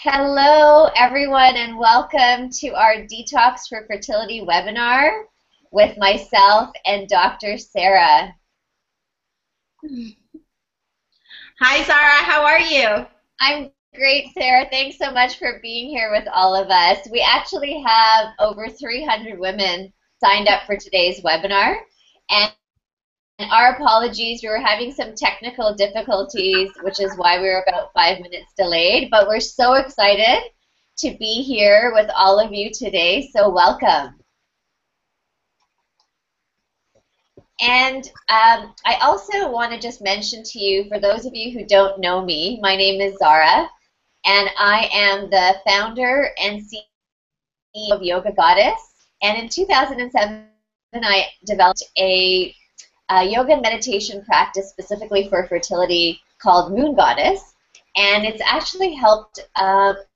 Hello, everyone, and welcome to our Detox for Fertility webinar with myself and Dr. Sarah. Hi, Zara. How are you? I'm great, Sarah. Thanks so much for being here with all of us. We actually have over 300 women signed up for today's webinar, and our apologies, we were having some technical difficulties, which is why we were about 5 minutes delayed, but we're so excited to be here with all of you today, so welcome. And I also want to just mention to you, for those of you who don't know me, my name is Zara, and I am the founder and CEO of Yoga Goddess. And in 2007, I developed a yoga and meditation practice specifically for fertility called Moon Goddess. And it's actually helped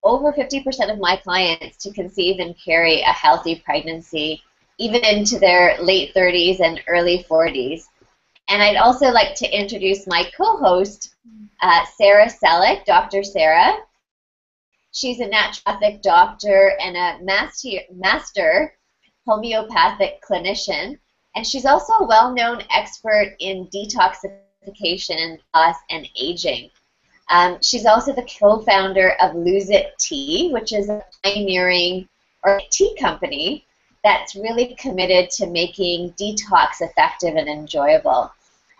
over 50% of my clients to conceive and carry a healthy pregnancy, even into their late 30s and early 40s. And I'd also like to introduce my co-host, Sara Celik, Dr. Sara. She's a naturopathic doctor and a master homeopathic clinician, and she's also a well-known expert in detoxification, loss, and aging. She's also the co-founder of Lose It Tea, which is a pioneering tea company that's really committed to making detox effective and enjoyable.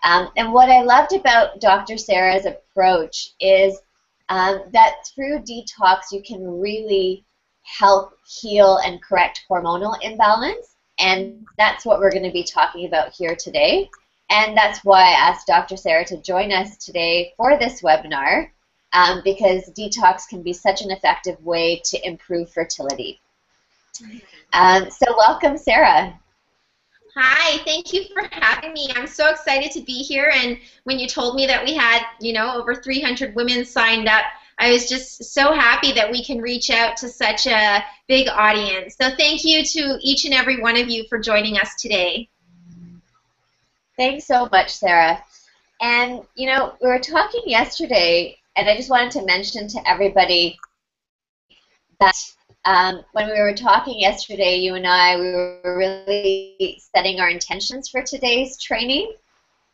And what I loved about Dr. Sarah's approach is that through detox you can really help heal and correct hormonal imbalance, and that's what we're going to be talking about here today. And that's why I asked Dr. Sara to join us today for this webinar, because detox can be such an effective way to improve fertility. So welcome, Sara. Hi, thank you for having me. I'm so excited to be here. And when you told me that we had, over 300 women signed up, I was just so happy that we can reach out to such a big audience. So thank you to each and every one of you for joining us today. Thanks so much, Sara. And, we were talking yesterday, and I just wanted to mention to everybody that when we were talking yesterday, you and I, we were really setting our intentions for today's training.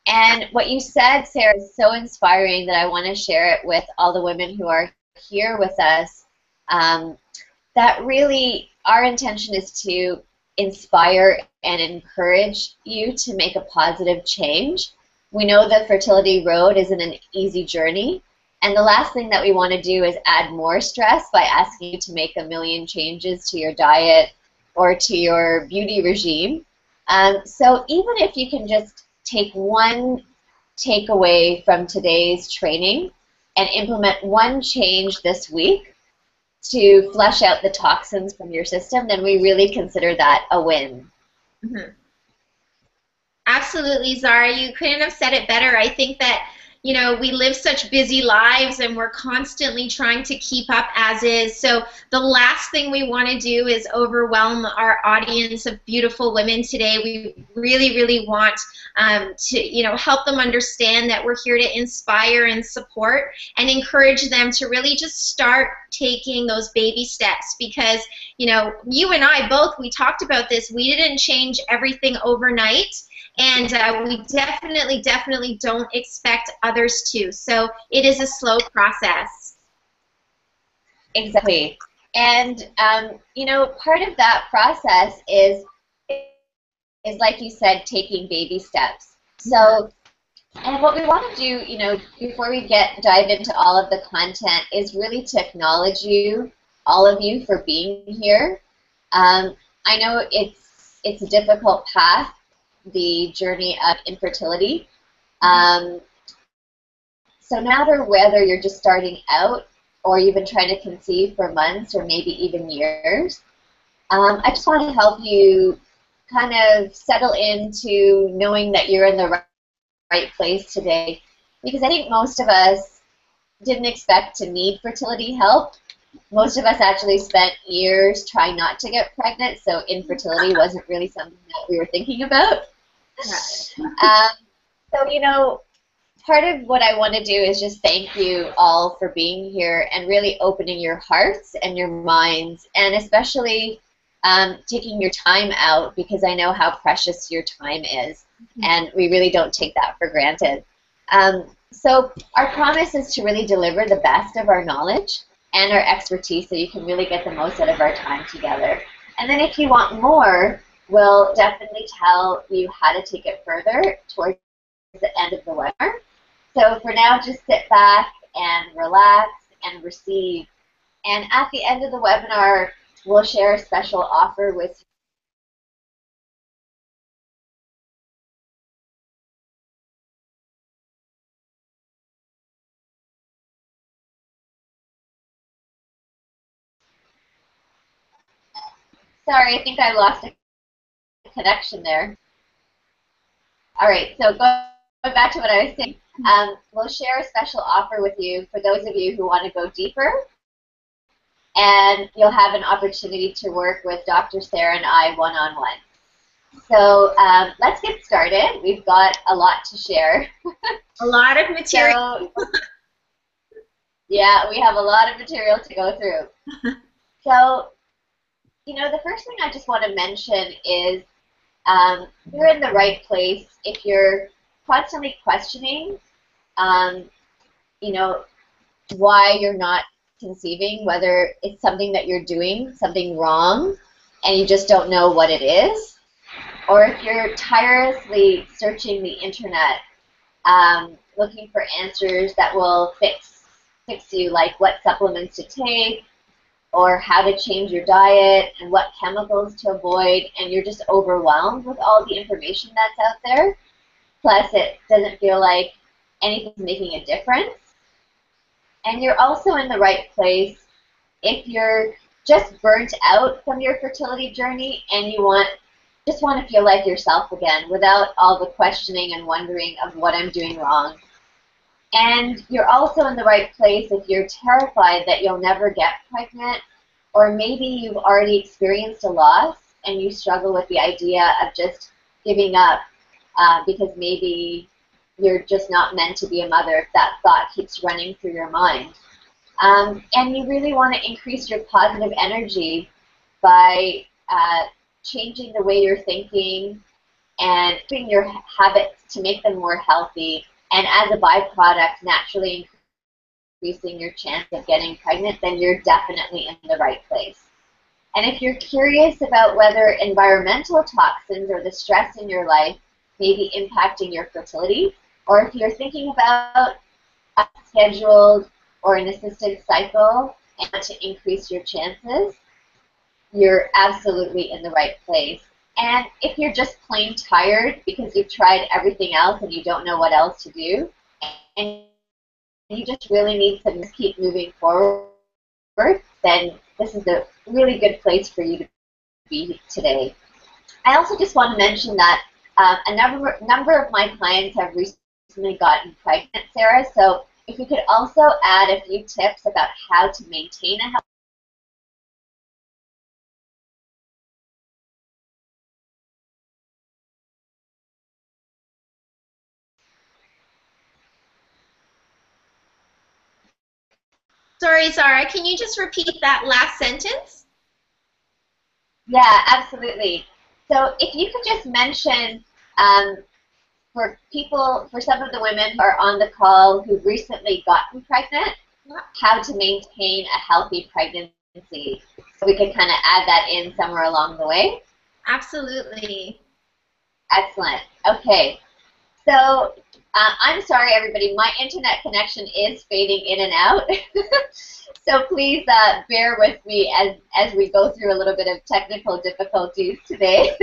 And what you said, Sara, is so inspiring that I want to share it with all the women who are here with us. That really, our intention is to inspire and encourage you to make a positive change. We know the fertility road isn't an easy journey, and the last thing that we want to do is add more stress by asking you to make a million changes to your diet or to your beauty regime. So even if you can just take one takeaway from today's training and implement one change this week to flush out the toxins from your system, then we really consider that a win. Mm-hmm. Absolutely, Zara. You couldn't have said it better. I think that we live such busy lives and we're constantly trying to keep up as is. So the last thing we want to do is overwhelm our audience of beautiful women today. We really, really want to, help them understand that we're here to inspire and support and encourage them to really just start taking those baby steps, because, you and I both, we talked about this. We didn't change everything overnight. And we definitely don't expect others to. So it is a slow process. Exactly. And, part of that process is like you said, taking baby steps. So, and what we want to do, before we dive into all of the content, is really to acknowledge you, all of you, for being here. I know it's a difficult path, the journey of infertility. So no matter whether you're just starting out or you've been trying to conceive for months or maybe even years, I just want to help you kind of settle into knowing that you're in the right place today, because I think most of us didn't expect to need fertility help. Most of us actually spent years trying not to get pregnant, so infertility wasn't really something that we were thinking about. So, part of what I want to do is just thank you all for being here and really opening your hearts and your minds, and especially taking your time out, because I know how precious your time is, and we really don't take that for granted. So our promise is to really deliver the best of our knowledge and our expertise so you can really get the most out of our time together. And then if you want more, we'll definitely tell you how to take it further towards the end of the webinar. So for now, just sit back and relax and receive. And at the end of the webinar, we'll share a special offer with you. Sorry, I think I lost a connection there. All right, so going back to what I was saying, we'll share a special offer with you for those of you who want to go deeper, and you'll have an opportunity to work with Dr. Sara and I one-on-one. So let's get started. We've got a lot to share. A lot of material. So, yeah, we have a lot of material to go through. So, you know, the first thing I just want to mention is you're in the right place if you're constantly questioning, you know, why you're not conceiving, whether it's something that you're doing, something wrong, and you just don't know what it is, or if you're tirelessly searching the internet, looking for answers that will fix you, like what supplements to take, or how to change your diet, and what chemicals to avoid, and you're just overwhelmed with all the information that's out there, plus it doesn't feel like anything's making a difference. And you're also in the right place if you're just burnt out from your fertility journey and you just want to feel like yourself again without all the questioning and wondering of what I'm doing wrong. And you're also in the right place if you're terrified that you'll never get pregnant, or maybe you've already experienced a loss and you struggle with the idea of just giving up because maybe you're just not meant to be a mother if that thought keeps running through your mind. And you really want to increase your positive energy by changing the way you're thinking and doing your habits to make them more healthy, and as a byproduct, naturally increasing your chance of getting pregnant, then you're definitely in the right place. And if you're curious about whether environmental toxins or the stress in your life may be impacting your fertility, or if you're thinking about a scheduled or an assisted cycle and to increase your chances, you're absolutely in the right place. And if you're just plain tired because you've tried everything else and you don't know what else to do, and you just really need to keep moving forward, then this is a really good place for you to be today. I also just want to mention that a number of my clients have recently gotten pregnant, Sarah, so if you could also add a few tips about how to maintain a healthy. Sorry, Zara, can you just repeat that last sentence? Yeah, absolutely. So if you could just mention for some of the women who are on the call who've recently gotten pregnant, how to maintain a healthy pregnancy. So we could kind of add that in somewhere along the way. Absolutely. Excellent. Okay. So I'm sorry, everybody. My internet connection is fading in and out. So please bear with me as we go through a little bit of technical difficulties today.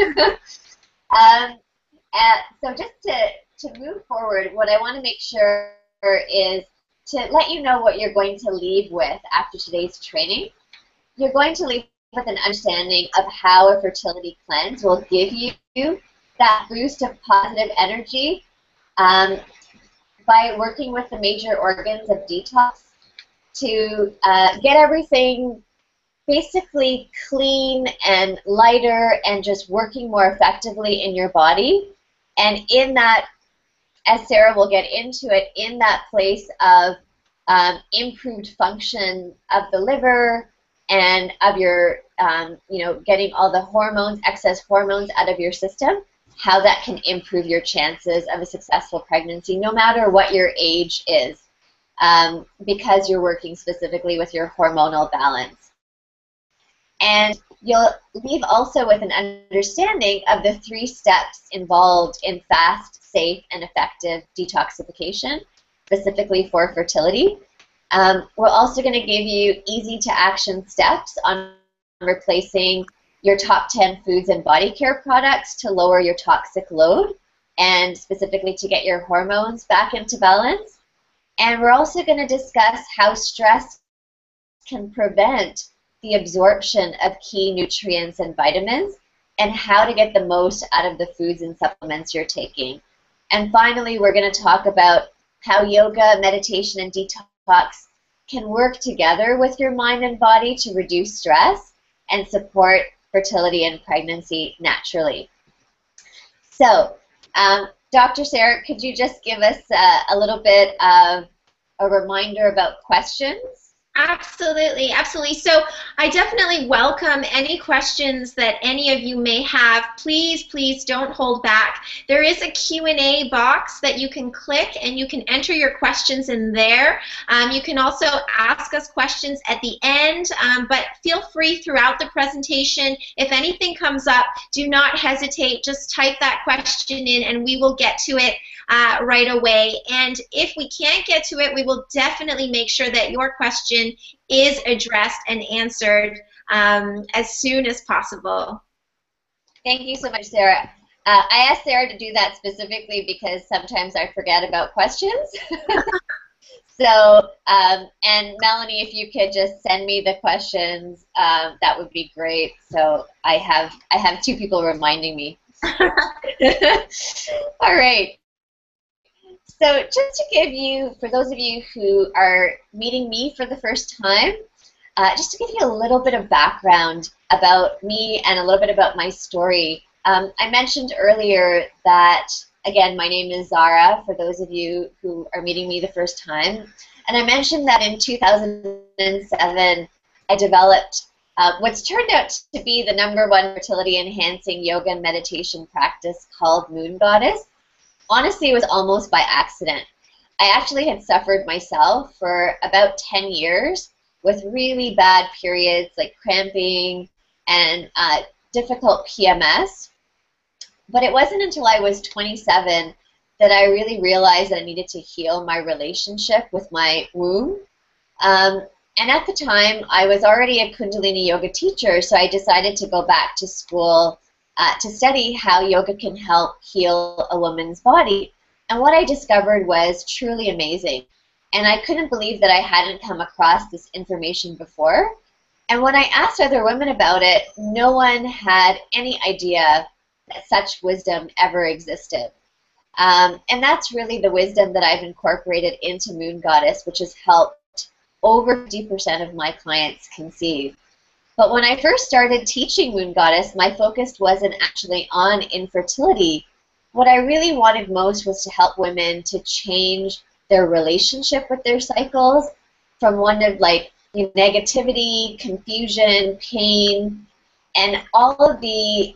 So just to move forward, what I want to make sure is to let you know what you're going to leave with after today's training. You're going to leave with an understanding of how a fertility cleanse will give you that boost of positive energy by working with the major organs of detox to get everything basically clean and lighter and just working more effectively in your body. And in that as Sarah will get into it, in that place of improved function of the liver and of your, getting all the hormones, excess hormones out of your system, how that can improve your chances of a successful pregnancy, no matter what your age is, because you're working specifically with your hormonal balance. And you'll leave also with an understanding of the 3 steps involved in fast, safe, and effective detoxification, specifically for fertility. We're also going to give you easy-to-action steps on replacing your top 10 foods and body care products to lower your toxic load and specifically to get your hormones back into balance. And we're also going to discuss how stress can prevent the absorption of key nutrients and vitamins and how to get the most out of the foods and supplements you're taking. And finally, we're going to talk about how yoga, meditation, and detox can work together with your mind and body to reduce stress and support fertility and pregnancy naturally. So, Dr. Sarah, could you just give us a little bit of a reminder about questions? Absolutely, absolutely. So I definitely welcome any questions that any of you may have. Please, please don't hold back. There is a Q&A box that you can click and you can enter your questions in there. You can also ask us questions at the end, but feel free throughout the presentation. If anything comes up, do not hesitate. Just type that question in and we will get to it right away. And if we can't get to it, we will definitely make sure that your question is addressed and answered as soon as possible. Thank you so much, Sarah. I asked Sarah to do that specifically because sometimes I forget about questions. So, and Melanie, if you could just send me the questions, that would be great. So I have 2 people reminding me. All right. So just to give you, for those of you who are meeting me for the first time, just to give you a little bit of background about me and a little bit about my story. I mentioned earlier that, again, my name is Zahra, for those of you who are meeting me the first time. And I mentioned that in 2007, I developed what's turned out to be the #1 fertility-enhancing yoga and meditation practice called Moon Goddess. Honestly, it was almost by accident. I actually had suffered myself for about 10 years with really bad periods like cramping and difficult PMS. But it wasn't until I was 27 that I really realized that I needed to heal my relationship with my womb. And at the time, I was already a Kundalini yoga teacher, so I decided to go back to school to study how yoga can help heal a woman's body. And what I discovered was truly amazing. And I couldn't believe that I hadn't come across this information before. And when I asked other women about it, no one had any idea that such wisdom ever existed. And that's really the wisdom that I've incorporated into Moon Goddess, which has helped over 50% of my clients conceive. But when I first started teaching Moon Goddess, my focus wasn't actually on infertility. What I really wanted most was to help women to change their relationship with their cycles from one of negativity, confusion, pain, and all of the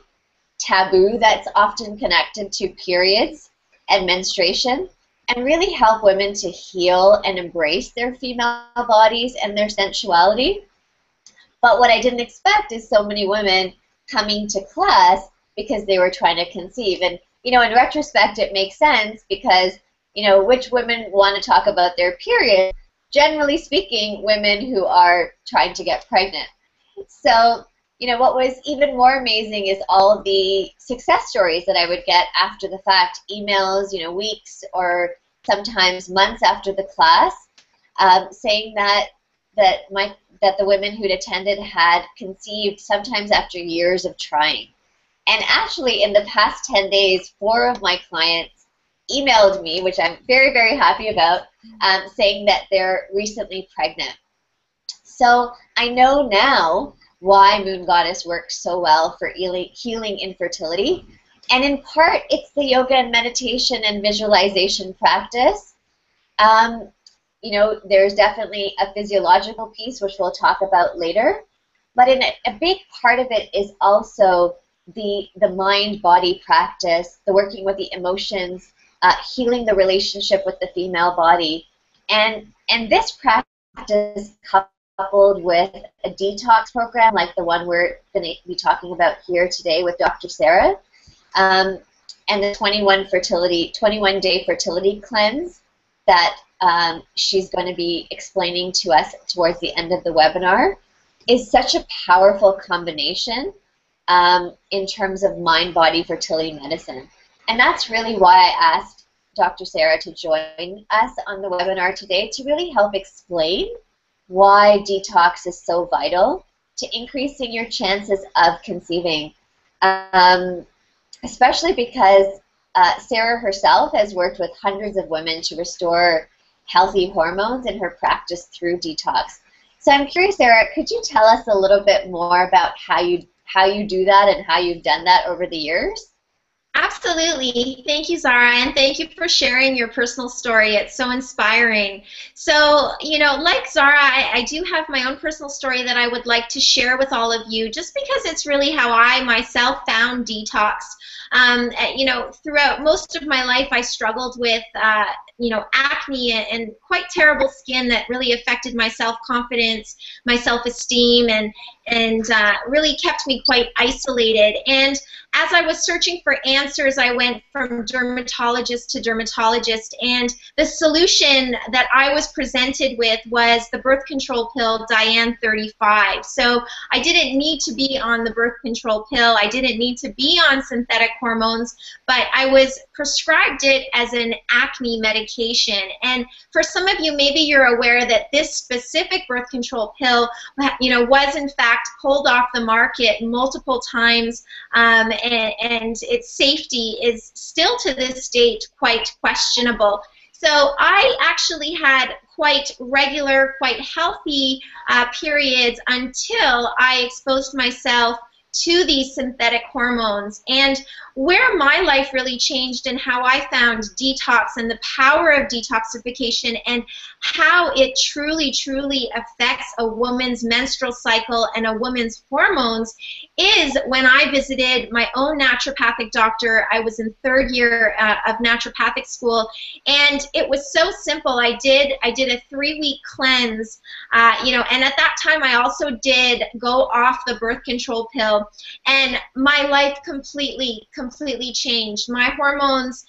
taboo that's often connected to periods and menstruation, and really help women to heal and embrace their female bodies and their sensuality. But what I didn't expect is so many women coming to class because they were trying to conceive. And, in retrospect, it makes sense because, which women want to talk about their period? Generally speaking, women who are trying to get pregnant. So, what was even more amazing is all of the success stories that I would get after the fact, emails, weeks or sometimes months after the class, saying that the women who'd attended had conceived sometimes after years of trying. And actually, in the past 10 days, 4 of my clients emailed me, which I'm very, very happy about, saying that they're recently pregnant. So I know now why Moon Goddess works so well for healing infertility. And in part, it's the yoga and meditation and visualization practice. Um, you know, there's definitely a physiological piece, which we'll talk about later. But a big part of it is also the mind-body practice, the working with the emotions, healing the relationship with the female body. And this practice coupled with a detox program like the one we're going to be talking about here today with Dr. Sara, um, and the 21-day fertility cleanse that she's going to be explaining to us towards the end of the webinar is such a powerful combination in terms of mind-body fertility medicine. And that's really why I asked Dr. Sara to join us on the webinar today to really help explain why detox is so vital to increasing your chances of conceiving. Especially because Sara herself has worked with hundreds of women to restore healthy hormones in her practice through detox. So I'm curious, Sara, could you tell us a little bit more about how you do that and how you've done that over the years? Absolutely. Thank you, Zara, and thank you for sharing your personal story. It's so inspiring. So, you know, like Zara, I do have my own personal story that I would like to share with all of you, just because it's really how I myself found detox. You know, throughout most of my life, I struggled with, you know, acne and quite terrible skin that really affected my self-confidence, my self-esteem, and really kept me quite isolated. And as I was searching for answers, I went from dermatologist to dermatologist, and the solution that I was presented with was the birth control pill Diane 35. So I didn't need to be on the birth control pill. I didn't need to be on synthetic hormones, but I was prescribed it as an acne medication. And for some of you, maybe you're aware that this specific birth control pill, you know, was in fact pulled off the market multiple times, and its safety is still to this date quite questionable. So I actually had quite regular, quite healthy periods until I exposed myself to these synthetic hormones. And where my life really changed and how I found detox and the power of detoxification and how it truly, truly affects a woman's menstrual cycle and a woman's hormones is when I visited my own naturopathic doctor. I was in third year of naturopathic school, and it was so simple. I did a 3-week cleanse, you know, and at that time I also did go off the birth control pill, and my life completely changed. My hormones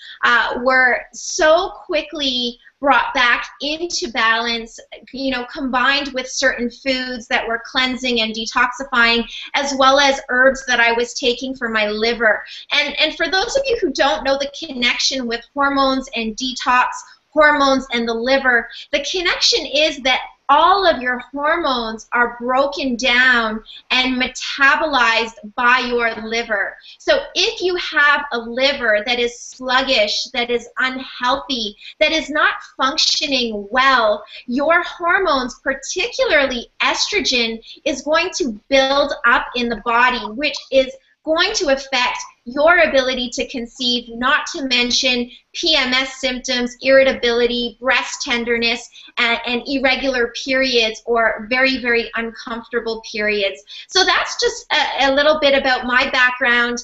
were so quickly brought back into balance, you know, combined with certain foods that were cleansing and detoxifying, as well as herbs that I was taking for my liver. And for those of you who don't know the connection with hormones and detox, hormones and the liver, the connection is that all of your hormones are broken down and metabolized by your liver. So if you have a liver that is sluggish, that is unhealthy, that is not functioning well, your hormones, particularly estrogen, is going to build up in the body, which is going to affect your ability to conceive, not to mention PMS symptoms, irritability, breast tenderness, and irregular periods or very, very uncomfortable periods. So that's just a little bit about my background.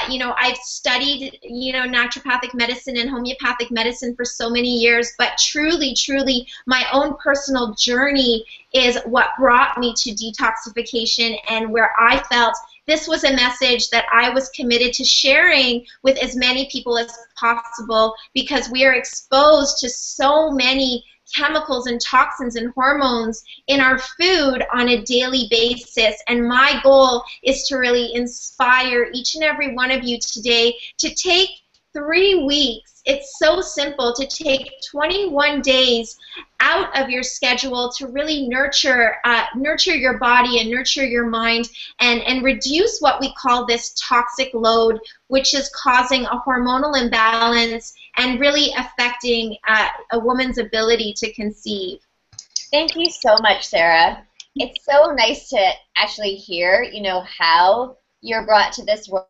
You know, I've studied, you know, naturopathic medicine and homeopathic medicine for so many years, but truly, truly, my own personal journey is what brought me to detoxification, and where I felt this was a message that I was committed to sharing with as many people as possible, because we are exposed to so many chemicals and toxins and hormones in our food on a daily basis. And my goal is to really inspire each and every one of you today to take 3 weeks. It's so simple, to take 21 days out of your schedule to really nurture your body and nurture your mind, and reduce what we call this toxic load, which is causing a hormonal imbalance and really affecting a woman's ability to conceive. Thank you so much, Sara. It's so nice to actually hear, you know, how you're brought to this world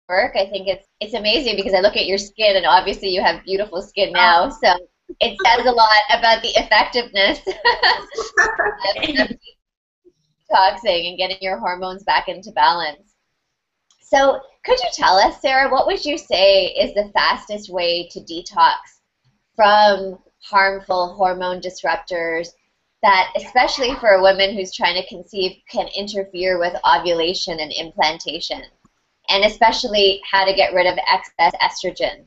work. I think it's amazing because I look at your skin and obviously you have beautiful skin now. So it says a lot about the effectiveness of detoxing and getting your hormones back into balance. So could you tell us, Sarah, what would you say is the fastest way to detox from harmful hormone disruptors that, especially for a woman who's trying to conceive, can interfere with ovulation and implantation? And especially how to get rid of excess estrogen.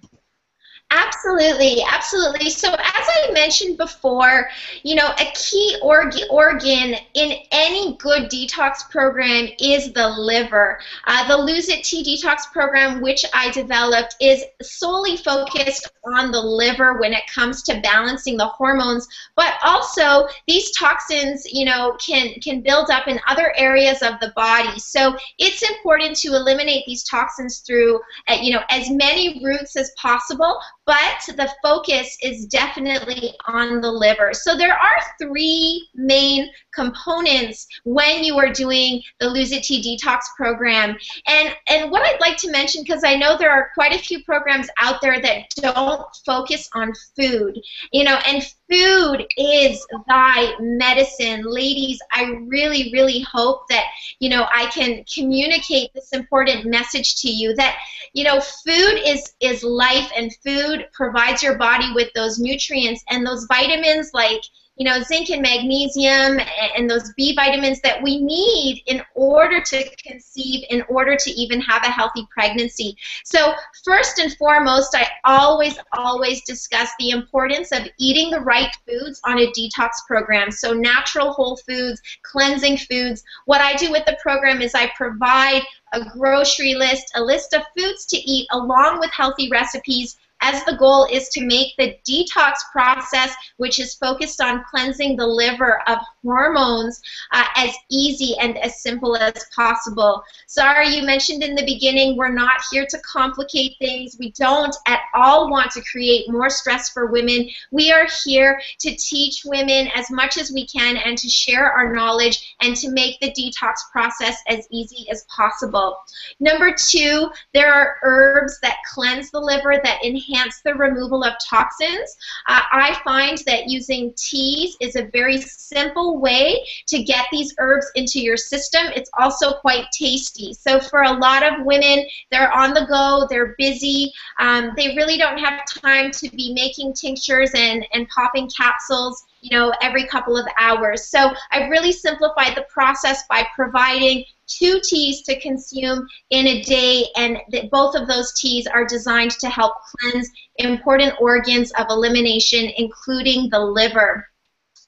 Absolutely, absolutely. So as I mentioned before, you know, a key organ in any good detox program is the liver. The Lose It Tea detox program, which I developed, is solely focused on the liver when it comes to balancing the hormones, but also these toxins, you know, can build up in other areas of the body. So it's important to eliminate these toxins through, you know, as many routes as possible, but the focus is definitely on the liver. So there are three main components when you are doing the Lose It Tea detox program. And what I'd like to mention, because I know there are quite a few programs out there that don't focus on food, you know, and food is thy medicine. Ladies, I really, really hope that, you know, I can communicate this important message to you that, you know, food is life, and food provides your body with those nutrients and those vitamins like, you know, zinc and magnesium and those B vitamins that we need in order to conceive, in order to even have a healthy pregnancy. So first and foremost, I always discuss the importance of eating the right foods on a detox program. So natural whole foods, cleansing foods. What I do with the program is I provide a grocery list, a list of foods to eat along with healthy recipes, as the goal is to make the detox process, which is focused on cleansing the liver of hormones, as easy and as simple as possible. Zahra, you mentioned in the beginning, we're not here to complicate things. We don't at all want to create more stress for women. We are here to teach women as much as we can and to share our knowledge and to make the detox process as easy as possible. Number two, there are herbs that cleanse the liver, that enhance the removal of toxins. I find that using teas is a very simple way to get these herbs into your system. It's also quite tasty. So for a lot of women, they're on the go, they're busy, they really don't have time to be making tinctures and popping capsules, you know, every couple of hours. So I've really simplified the process by providing 2 teas to consume in a day, and both of those teas are designed to help cleanse important organs of elimination, including the liver.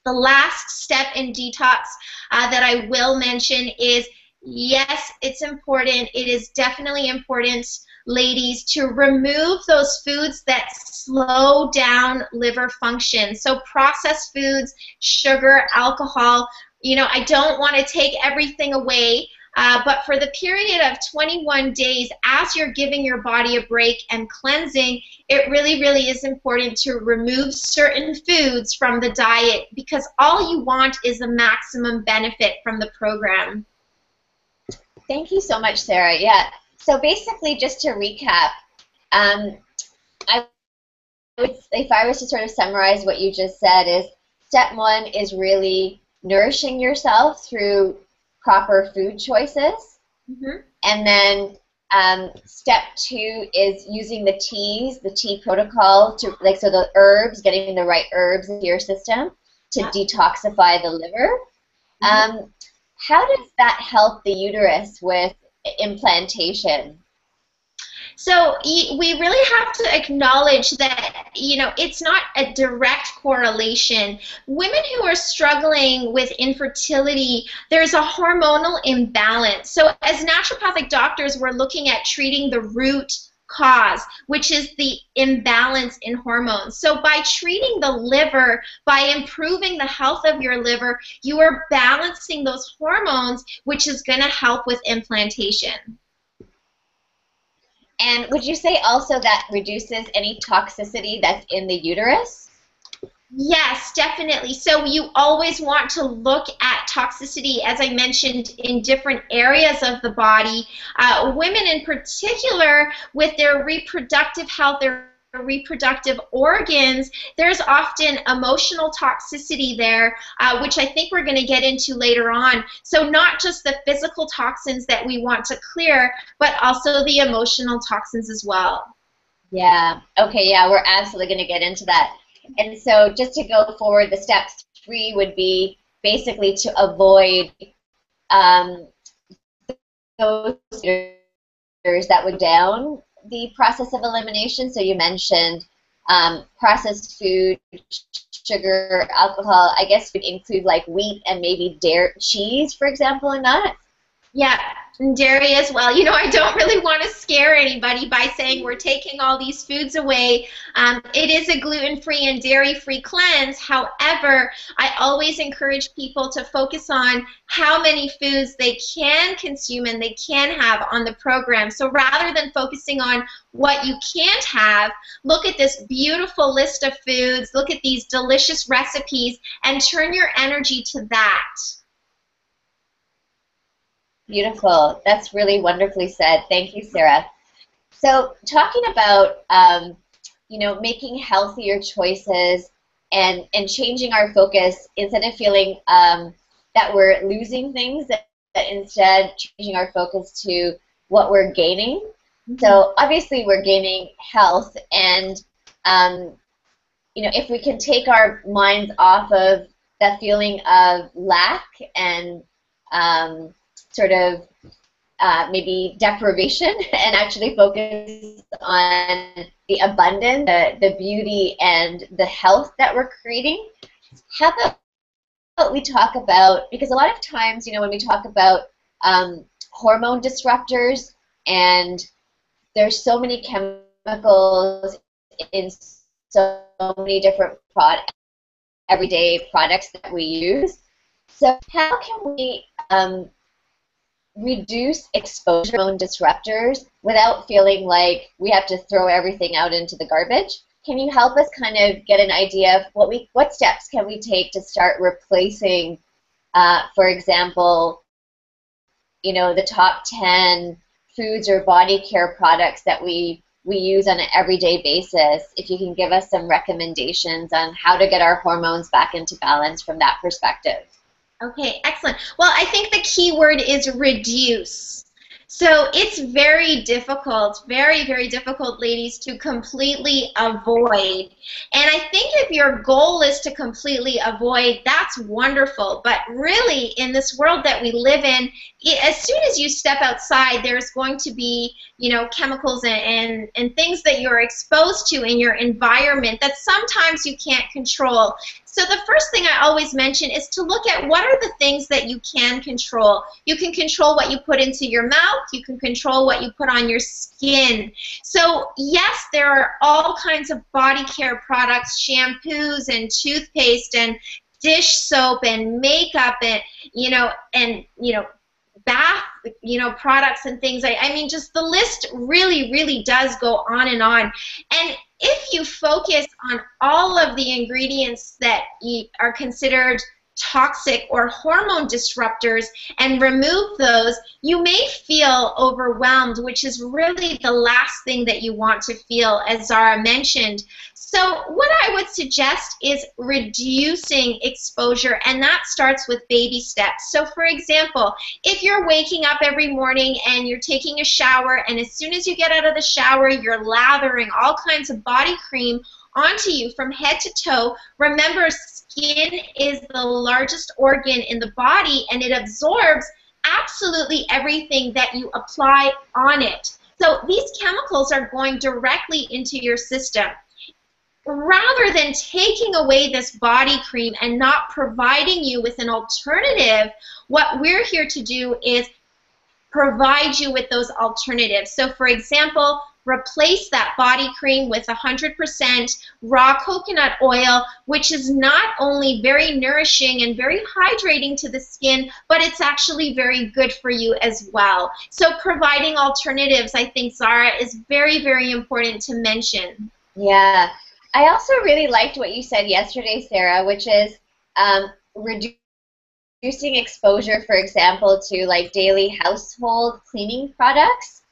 The last step in detox that I will mention is, yes, it's important. It is definitely important, ladies, to remove those foods that slow down liver function. So processed foods, sugar, alcohol, you know, I don't want to take everything away, but for the period of 21 days, as you're giving your body a break and cleansing, it really, really is important to remove certain foods from the diet, because all you want is the maximum benefit from the program. Thank you so much, Sarah. Yeah. So basically, just to recap, if I was to sort of summarize what you just said, is step 1 is really nourishing yourself through proper food choices. Mm-hmm. And then step 2 is using the teas, the tea protocol, to so the herbs, getting the right herbs into your system to detoxify the liver. Mm-hmm. How does that help the uterus with implantation? So we really have to acknowledge that, you know, it's not a direct correlation. Women who are struggling with infertility, there's a hormonal imbalance. So as naturopathic doctors, we're looking at treating the root cause, which is the imbalance in hormones. So by treating the liver, by improving the health of your liver, you are balancing those hormones, which is going to help with implantation. And would you say also that reduces any toxicity that's in the uterus? Yes, definitely. So you always want to look at toxicity, as I mentioned, in different areas of the body. Women in particular, with their reproductive health, their reproductive organs, there's often emotional toxicity there, which I think we're going to get into later on. So not just the physical toxins that we want to clear, but also the emotional toxins as well. Yeah. Okay. Yeah, we're absolutely going to get into that. And so, just to go forward, the steps three would be basically to avoid um, those factors that would down the process of elimination. So you mentioned processed food, sugar, alcohol. I guess would include like wheat and maybe dairy, cheese, for example, in that. Yeah, and dairy as well. You know, I don't really want to scare anybody by saying we're taking all these foods away. It is a gluten-free and dairy-free cleanse. However, I always encourage people to focus on how many foods they can consume and they can have on the program. So rather than focusing on what you can't have, look at this beautiful list of foods, look at these delicious recipes, and turn your energy to that. Beautiful. That's really wonderfully said. Thank you, Sarah. So talking about making healthier choices and changing our focus instead of feeling that we're losing things, that instead changing our focus to what we're gaining. So obviously we're gaining health, and if we can take our minds off of that feeling of lack and sort of maybe deprivation and actually focus on the abundance, the beauty, and the health that we're creating. How about we talk about, because a lot of times, when we talk about hormone disruptors, and there's so many chemicals in so many different everyday products that we use. So how can we reduce exposure to hormone disruptors without feeling like we have to throw everything out into the garbage? Can you help us kind of get an idea of what steps can we take to start replacing, for example, the top 10 foods or body care products that we use on an everyday basis? If you can give us some recommendations on how to get our hormones back into balance from that perspective. Okay, excellent. Well, I think the key word is reduce. So it's very difficult, very, very difficult, ladies, to completely avoid. And I think if your goal is to completely avoid, that's wonderful. But really, in this world that we live in, as soon as you step outside, there's going to be, chemicals and things that you're exposed to in your environment that sometimes you can't control. So the first thing I always mention is to look at what are the things that you can control. You can control what you put into your mouth. You can control what you put on your skin. So yes, there are all kinds of body care products, shampoos and toothpaste and dish soap and makeup and, bath, products and things. I mean, just the list really, really does go on and on. And if you focus on all of the ingredients that are considered toxic or hormone disruptors and remove those, you may feel overwhelmed, which is really the last thing that you want to feel, as Zara mentioned. So what I would suggest is reducing exposure, and that starts with baby steps. So for example, if you're waking up every morning and you're taking a shower, and as soon as you get out of the shower, you're lathering all kinds of body cream onto you from head to toe, remember, skin is the largest organ in the body, and it absorbs absolutely everything that you apply on it. So these chemicals are going directly into your system. Rather than taking away this body cream and not providing you with an alternative, what we're here to do is provide you with those alternatives. So for example, replace that body cream with 100% raw coconut oil, which is not only very nourishing and very hydrating to the skin, but it's actually very good for you as well. So providing alternatives, I think, Zara, is very, very important to mention. Yeah. I also really liked what you said yesterday, Sarah, which is reducing exposure, for example, to like daily household cleaning products.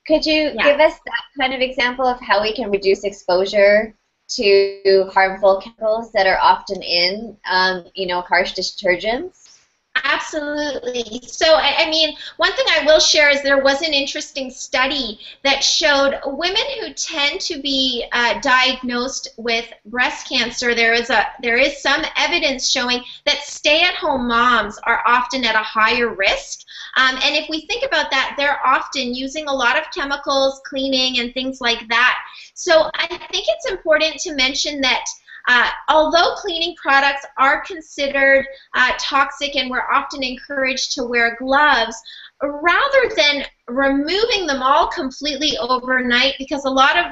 Could you Yeah. give us that kind of example of how we can reduce exposure to harmful chemicals that are often in, harsh detergents? Absolutely. So, I mean, one thing I will share is there was an interesting study that showed women who tend to be diagnosed with breast cancer. There is some evidence showing that stay-at-home moms are often at a higher risk. And if we think about that, they're often using a lot of chemicals, cleaning, and things like that. So, I think it's important to mention that. Although cleaning products are considered toxic and we're often encouraged to wear gloves, rather than removing them all completely overnight, because a lot of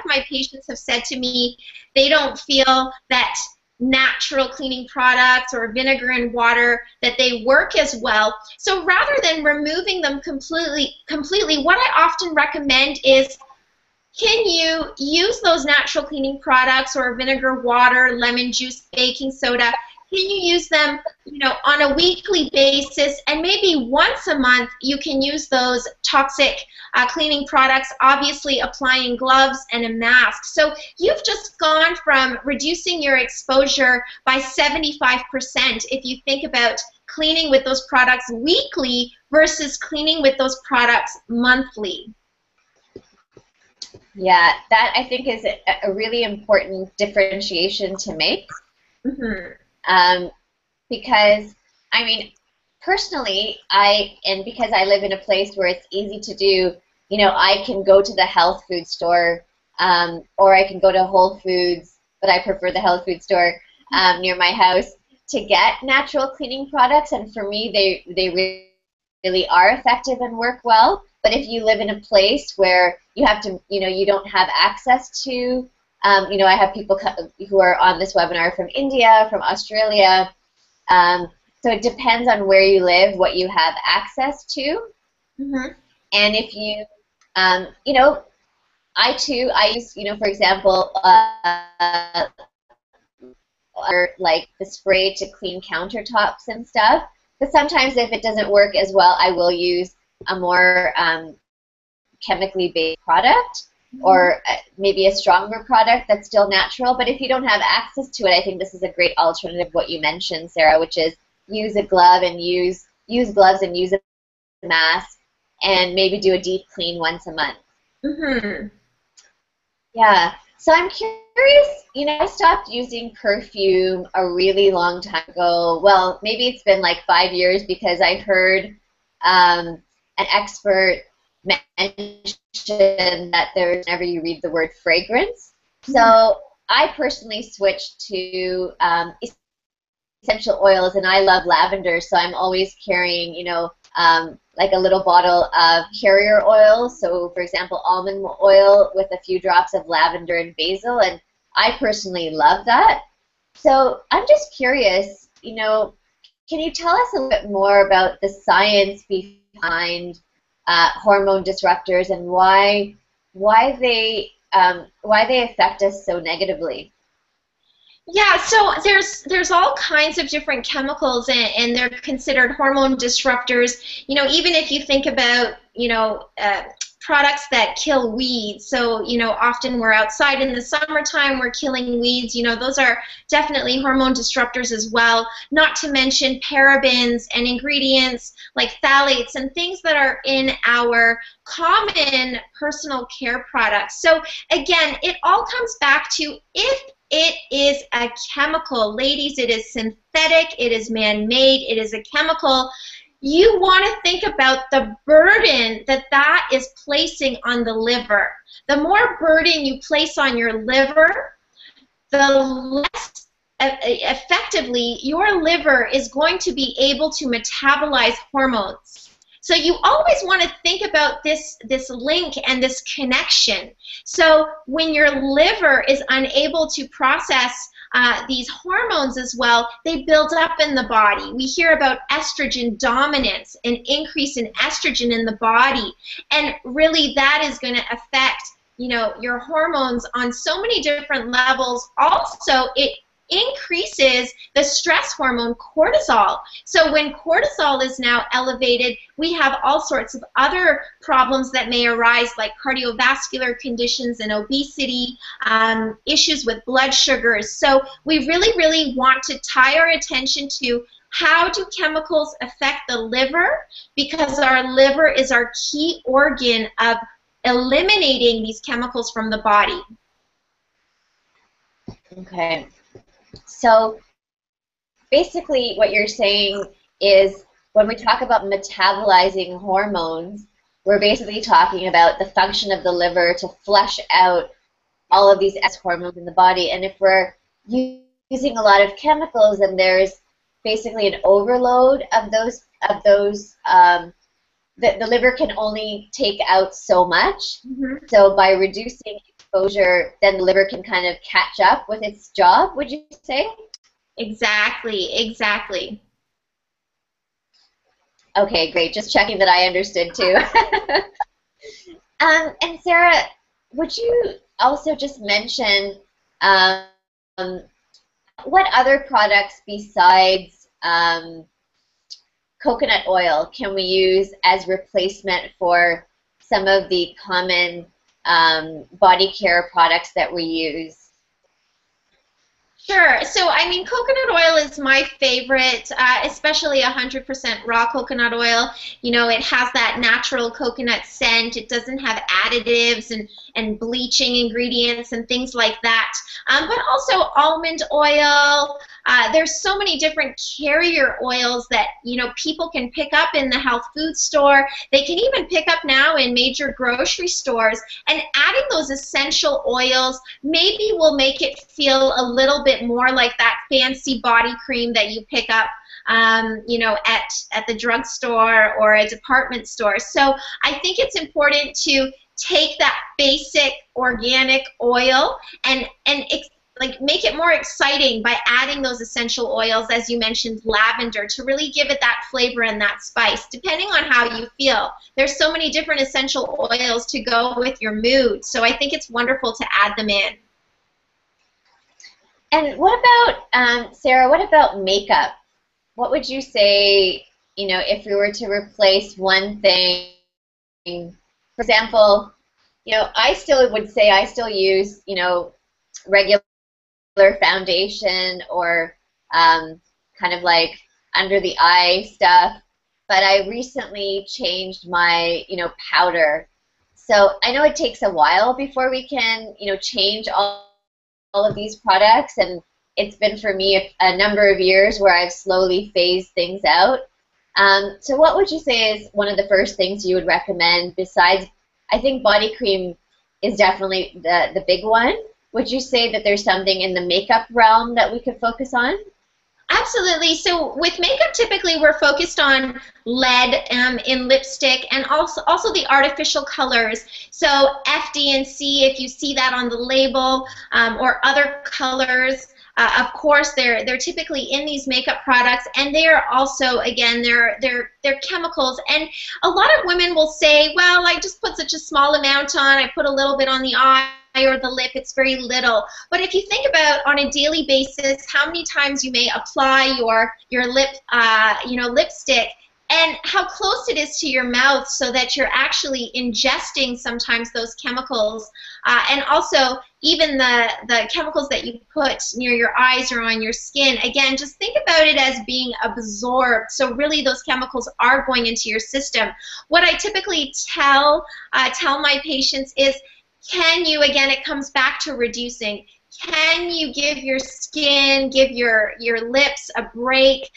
my patients have said to me they don't feel that natural cleaning products or vinegar and water that they work as well. So rather than removing them completely, what I often recommend is, can you use those natural cleaning products or vinegar, water, lemon juice, baking soda? Can you use them, on a weekly basis, and maybe once a month you can use those toxic cleaning products, obviously applying gloves and a mask. So you've just gone from reducing your exposure by 75% if you think about cleaning with those products weekly versus cleaning with those products monthly. Yeah, that I think is a really important differentiation to make. Mm-hmm. Because, I mean, personally, because I live in a place where it's easy to do, I can go to the health food store, or I can go to Whole Foods, but I prefer the health food store near my house to get natural cleaning products, and for me, they really are effective and work well. But if you live in a place where you have to, you don't have access to, I have people who are on this webinar from India, from Australia. So it depends on where you live, what you have access to. Mm-hmm. And if you, I use, for example, or like the spray to clean countertops and stuff. But sometimes if it doesn't work as well, I will use a more chemically based product, or maybe a stronger product that's still natural. But if you don't have access to it, I think this is a great alternative, what you mentioned, Sarah, which is use a glove and use gloves and use a mask, and maybe do a deep clean once a month. Mm-hmm. Yeah. So I'm curious, I stopped using perfume a really long time ago. Well, maybe it's been like 5 years, because I heard an expert mention that there's, whenever you read the word fragrance. So I personally switched to essential oils, and I love lavender, so I'm always carrying, like a little bottle of carrier oil. So, for example, almond oil with a few drops of lavender and basil, and I personally love that. So I'm just curious, can you tell us a little bit more about the science behind hormone disruptors and why they affect us so negatively? Yeah, so there's all kinds of different chemicals, and they're considered hormone disruptors. Even if you think about, products that kill weeds. So, often we're outside in the summertime, we're killing weeds. Those are definitely hormone disruptors as well. Not to mention parabens and ingredients like phthalates and things that are in our common personal care products. So, again, it all comes back to, if it is a chemical, ladies, it is synthetic, it is man-made, it is a chemical, you want to think about the burden that is placing on the liver. The more burden you place on your liver, the less effectively your liver is going to be able to metabolize hormones. So you always want to think about this link and this connection. So when your liver is unable to process these hormones as well, they build up in the body. We hear about estrogen dominance, an increase in estrogen in the body, and really that is going to affect your hormones on so many different levels. Also, it increases the stress hormone cortisol. So when cortisol is now elevated, we have all sorts of other problems that may arise, like cardiovascular conditions and obesity, issues with blood sugars. So we really, really want to tie our attention to how do chemicals affect the liver, because our liver is our key organ of eliminating these chemicals from the body. Okay. So basically what you're saying is when we talk about metabolizing hormones, we're basically talking about the function of the liver to flush out all of these hormones in the body. And if we're using a lot of chemicals, then there's basically an overload of those, the liver can only take out so much. Mm-hmm. So by reducing exposure, then the liver can kind of catch up with its job, would you say? Exactly, exactly. Okay, great. Just checking that I understood too. And Sarah, would you also just mention what other products besides coconut oil can we use as replacement for some of the common body care products that we use? Sure. So, I mean, coconut oil is my favorite, especially 100% raw coconut oil. It has that natural coconut scent. It doesn't have additives and bleaching ingredients and things like that. But also almond oil. There's so many different carrier oils that, people can pick up in the health food store. They can even pick up now in major grocery stores. And adding those essential oils maybe will make it feel a little bit more like that fancy body cream that you pick up at the drugstore or a department store. So I think it's important to take that basic organic oil and make it more exciting by adding those essential oils, as you mentioned, lavender, to really give it that flavor and that spice, depending on how you feel. There's so many different essential oils to go with your mood, so I think it's wonderful to add them in. And what about, Sarah, what about makeup? What would you say, if we were to replace one thing? For example, I still would say I still use, regular foundation or kind of like under the eye stuff, but I recently changed my, powder. So I know it takes a while before we can, change all of these products, and it's been for me a number of years where I've slowly phased things out. So what would you say is one of the first things you would recommend besides, I think body cream is definitely the big one. Would you say that there's something in the makeup realm that we could focus on? Absolutely. So with makeup, typically we're focused on lead in lipstick and also the artificial colors. So FD and C, if you see that on the label, or other colors, of course they're typically in these makeup products, and they are also, again, they're chemicals. And a lot of women will say, well, I just put such a small amount on, I put a little bit on the eye or the lip, it's very little. But if you think about on a daily basis how many times you may apply your lip lipstick, and how close it is to your mouth, so that you're actually ingesting sometimes those chemicals, and also even the chemicals that you put near your eyes or on your skin. Again, just think about it as being absorbed. So really those chemicals are going into your system. What I typically tell my patients is, can you, again, it comes back to reducing. Can you give your skin, give your lips a break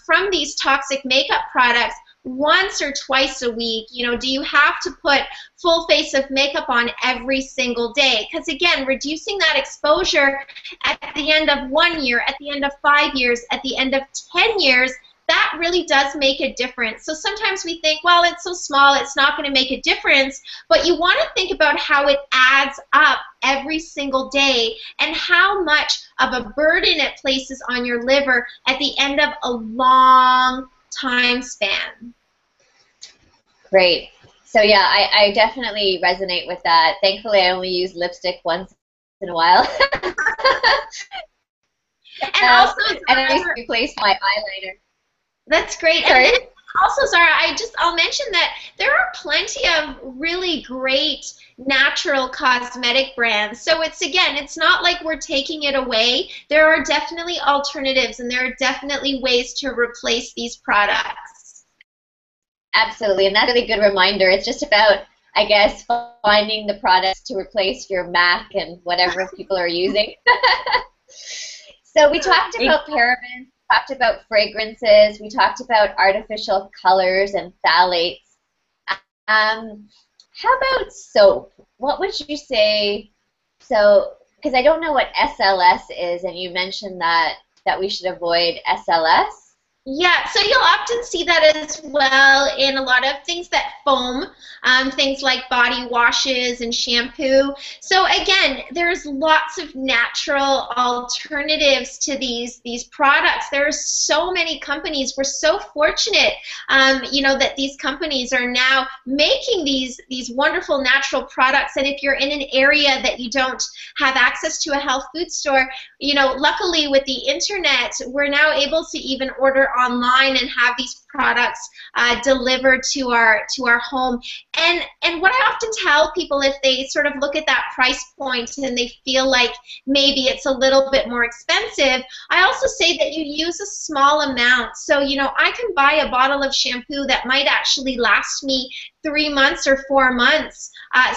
from these toxic makeup products once or twice a week? Do you have to put full face of makeup on every single day? Because again, reducing that exposure at the end of 1 year, at the end of 5 years, at the end of 10 years, that really does make a difference. So sometimes we think, well, it's so small, it's not going to make a difference, but you want to think about how it adds up every single day and how much of a burden it places on your liver at the end of a long time span. Great. So yeah, I definitely resonate with that. Thankfully, I only use lipstick once in a while. And also, And I used to replace my eyeliner. that's great. And then Sorry? also, Zara, I'll mention that there are plenty of really great natural cosmetic brands. So it's not like we're taking it away. There are definitely alternatives, and there are definitely ways to replace these products. Absolutely, and that's a really good reminder. It's just about, I guess, finding the products to replace your MAC and whatever people are using. So we talked about parabens, we talked about fragrances, we talked about artificial colors and phthalates. How about soap? What would you say? So, because I don't know what SLS is, and you mentioned that we should avoid SLS. Yeah, so you'll often see that as well in a lot of things that foam, things like body washes and shampoo. So again, there's lots of natural alternatives to these products. There are so many companies. We're so fortunate, that these companies are now making these wonderful natural products. And if you're in an area that you don't have access to a health food store, luckily with the internet, we're now able to even order online and have these products delivered to our home. And what I often tell people, if they sort of look at that price point and they feel like maybe it's a little bit more expensive, I also say that you use a small amount. So I can buy a bottle of shampoo that might actually last me 3 months or 4 months.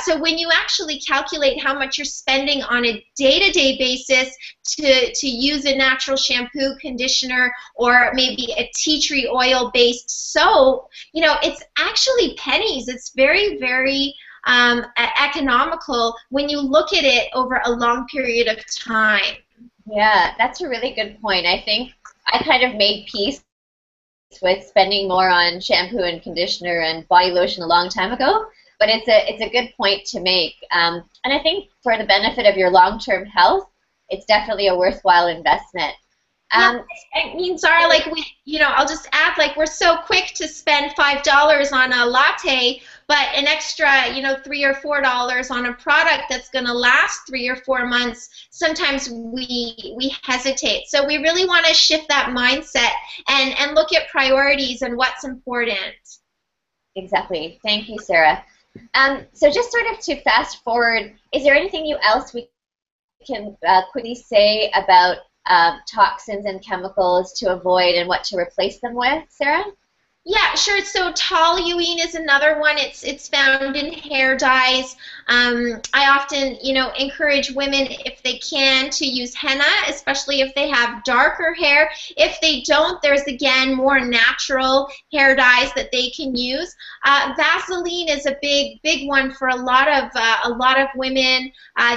So when you actually calculate how much you're spending on a day-to-day basis to use a natural shampoo, conditioner, or maybe a tea tree oil-based soap, it's actually pennies. It's very, very economical when you look at it over a long period of time. Yeah, that's a really good point. I think I kind of made peace with spending more on shampoo and conditioner and body lotion a long time ago, but it's a good point to make. And I think for the benefit of your long-term health, it's definitely a worthwhile investment. Yeah, I mean, Zara, I'll just add, we're so quick to spend $5 on a latte, but an extra, $3 or $4 on a product that's going to last 3 or 4 months, sometimes we hesitate. So we really want to shift that mindset and look at priorities and what's important. Exactly. Thank you, Sarah. So just sort of to fast forward, is there anything else we can quickly say about toxins and chemicals to avoid and what to replace them with, Sarah? Yeah, sure. So toluene is another one. It's found in hair dyes. I often, encourage women, if they can, to use henna, especially if they have darker hair. If they don't, there's again more natural hair dyes that they can use. Vaseline is a big one for a lot of women.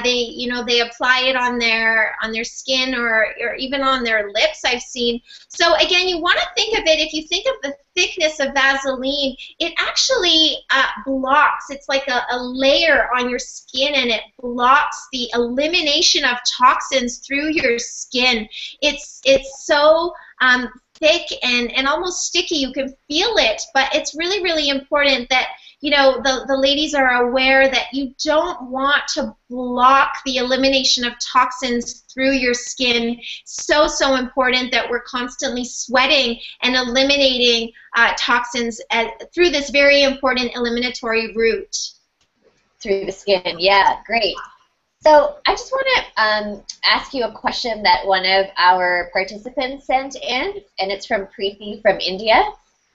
They apply it on their skin or even on their lips, I've seen. So again, you want to think of it, if you think of the thickness of Vaseline, it actually blocks. It's like a layer on your skin, and it blocks the elimination of toxins through your skin. It's so thick and almost sticky. You can feel it, but it's really, really important that the ladies are aware that you don't want to block the elimination of toxins through your skin. So important that we're constantly sweating and eliminating toxins through this very important eliminatory route. Through the skin, yeah, great. So I just want to ask you a question that one of our participants sent in, and it's from Preeti from India.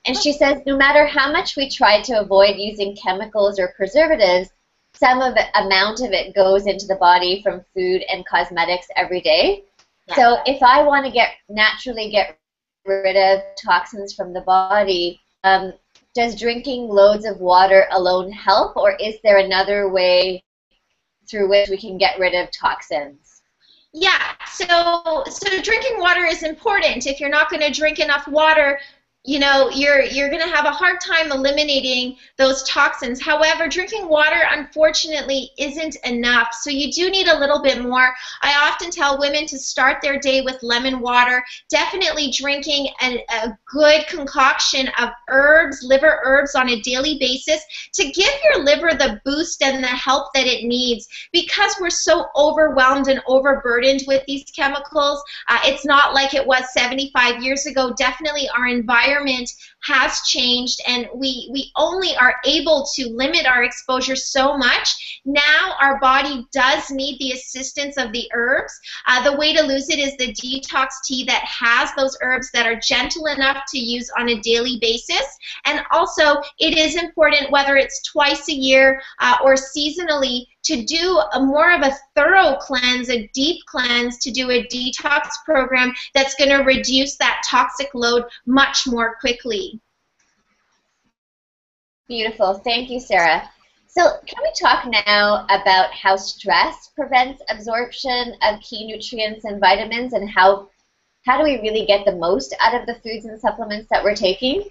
And she says, no matter how much we try to avoid using chemicals or preservatives, some amount of it goes into the body from food and cosmetics every day. Yeah. So if I want to naturally get rid of toxins from the body, does drinking loads of water alone help, or is there another way through which we can get rid of toxins? Yeah, so drinking water is important. If you're not going to drink enough water, you're going to have a hard time eliminating those toxins. However, drinking water, unfortunately, isn't enough. So you do need a little bit more. I often tell women to start their day with lemon water, definitely drinking a good concoction of herbs, liver herbs on a daily basis to give your liver the boost and the help that it needs. Because we're so overwhelmed and overburdened with these chemicals, it's not like it was 75 years ago. Definitely our environment has changed, and we only are able to limit our exposure so much. Now our body does need the assistance of the herbs. The way to lose it is the detox tea that has those herbs that are gentle enough to use on a daily basis. And also, it is important, whether it's twice a year or seasonally, to do more of a thorough cleanse, a deep cleanse, to do a detox program that's going to reduce that toxic load much more quickly. Beautiful. Thank you, Sarah. So can we talk now about how stress prevents absorption of key nutrients and vitamins, and how do we really get the most out of the foods and supplements that we're taking?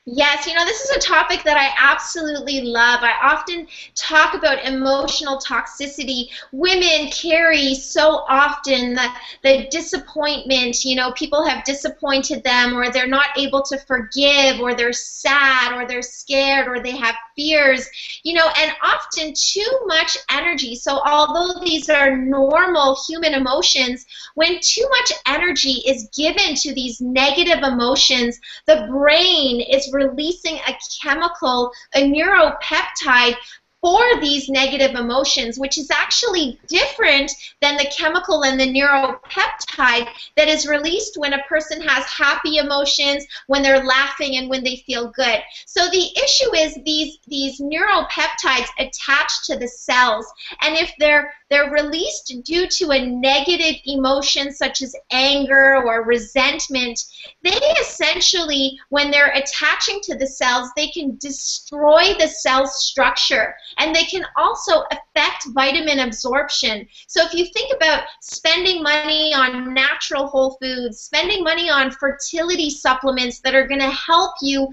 Yes, this is a topic that I absolutely love. I often talk about emotional toxicity. Women carry so often the disappointment, people have disappointed them, or they're not able to forgive, or they're sad, or they're scared, or they have fears, and often too much energy. So although these are normal human emotions, when too much energy is given to these negative emotions, the brain is releasing a chemical, a neuropeptide, for these negative emotions, which is actually different than the chemical and the neuropeptide that is released when a person has happy emotions, when they're laughing, and when they feel good. So the issue is these neuropeptides attach to the cells, and if they're released due to a negative emotion such as anger or resentment, they essentially, when they're attaching to the cells, they can destroy the cell structure, and they can also affect vitamin absorption. So if you think about spending money on natural whole foods, spending money on fertility supplements that are going to help you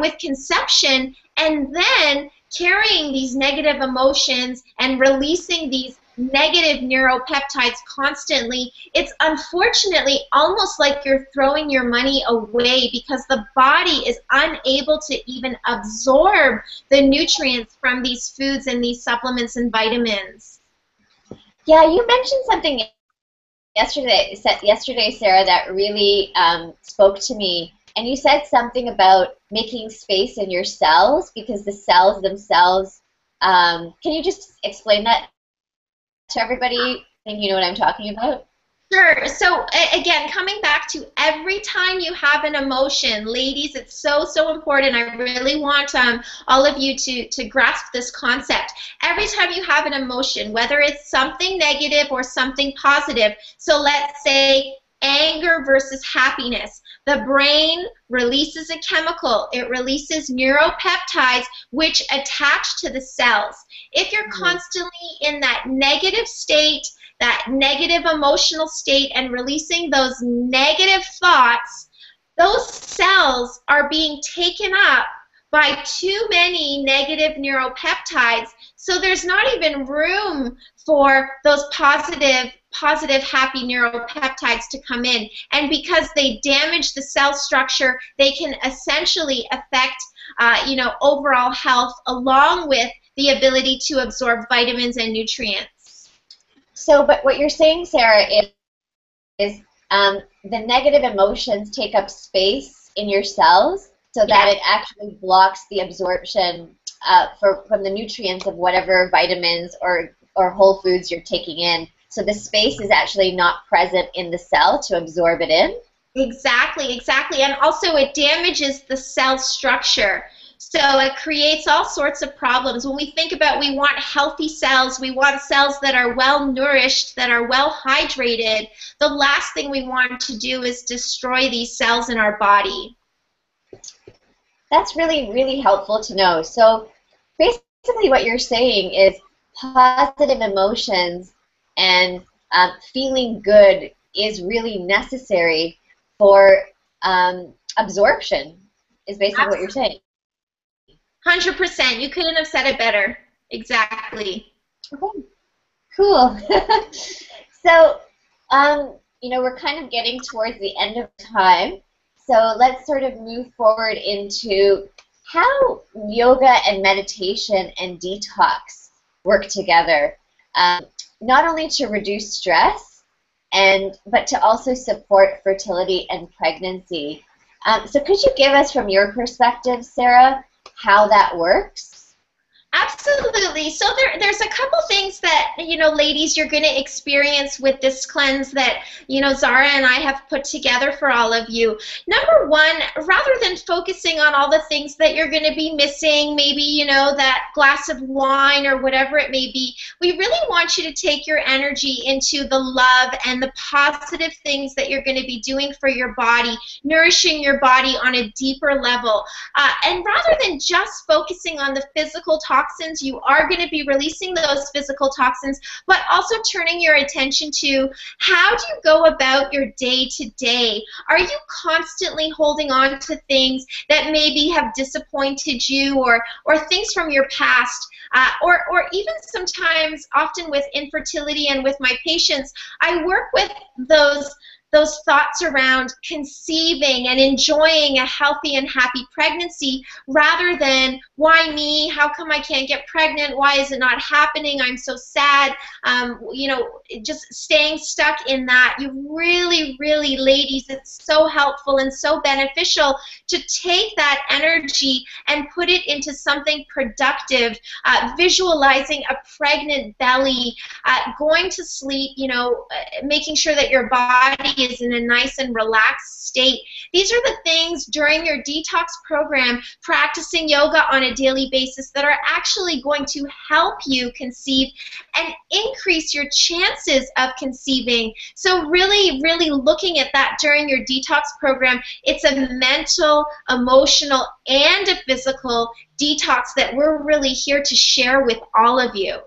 with conception, and then carrying these negative emotions and releasing these negative neuropeptides constantly, it's unfortunately almost like you're throwing your money away, because the body is unable to even absorb the nutrients from these foods and these supplements and vitamins. Yeah, you mentioned something yesterday, Sarah, that really spoke to me. And you said something about making space in your cells, because the cells themselves, can you just explain that to everybody? I think you know what I'm talking about. Sure. So again, coming back to every time you have an emotion, ladies, it's so important. I really want all of you to grasp this concept. Every time you have an emotion, whether it's something negative or something positive, so let's say anger versus happiness, the brain releases a chemical. It releases neuropeptides which attach to the cells. If you're constantly in that negative state, that negative emotional state, and releasing those negative thoughts, those cells are being taken up by too many negative neuropeptides, so there's not even room for those positive, happy neuropeptides to come in. And because they damage the cell structure, they can essentially affect overall health, along with the ability to absorb vitamins and nutrients. So, but what you're saying, Sarah, is the negative emotions take up space in your cells, so that it actually blocks the absorption from the nutrients of whatever vitamins or whole foods you're taking in. So the space is actually not present in the cell to absorb it in? Exactly. And also it damages the cell structure. So it creates all sorts of problems. When we think about, we want healthy cells, we want cells that are well nourished, that are well hydrated, the last thing we want to do is destroy these cells in our body. That's really, really helpful to know. So basically what you're saying is positive emotions and feeling good is really necessary for a absorption is basically what you're saying. 100%. You couldn't have said it better. Exactly. Okay. Cool. So, we're kind of getting towards the end of time. So let's sort of move forward into how yoga and meditation and detox work together, not only to reduce stress, but to also support fertility and pregnancy. So could you give us, from your perspective, Sarah, how that works? Absolutely. So there's a couple things that, ladies, you're going to experience with this cleanse that, Zahra and I have put together for all of you. Number one, rather than focusing on all the things that you're going to be missing, maybe, that glass of wine or whatever it may be, we really want you to take your energy into the love and the positive things that you're going to be doing for your body, nourishing your body on a deeper level. And rather than just focusing on the physical toxins, you are going to be releasing those physical toxins, but also turning your attention to how do you go about your day to day? Are you constantly holding on to things that maybe have disappointed you, or things from your past? Or even sometimes, often with infertility and with my patients, I work with those thoughts around conceiving and enjoying a healthy and happy pregnancy, rather than, why me? How come I can't get pregnant? Why is it not happening? I'm so sad. Just staying stuck in that. You really, really, ladies, it's so helpful and so beneficial to take that energy and put it into something productive, visualizing a pregnant belly, going to sleep, making sure that your body is in a nice and relaxed state. These are the things during your detox program, practicing yoga on a daily basis, that are actually going to help you conceive and increase your chances of conceiving. So really, really looking at that during your detox program. It's a mental, emotional, and a physical detox that we're really here to share with all of you.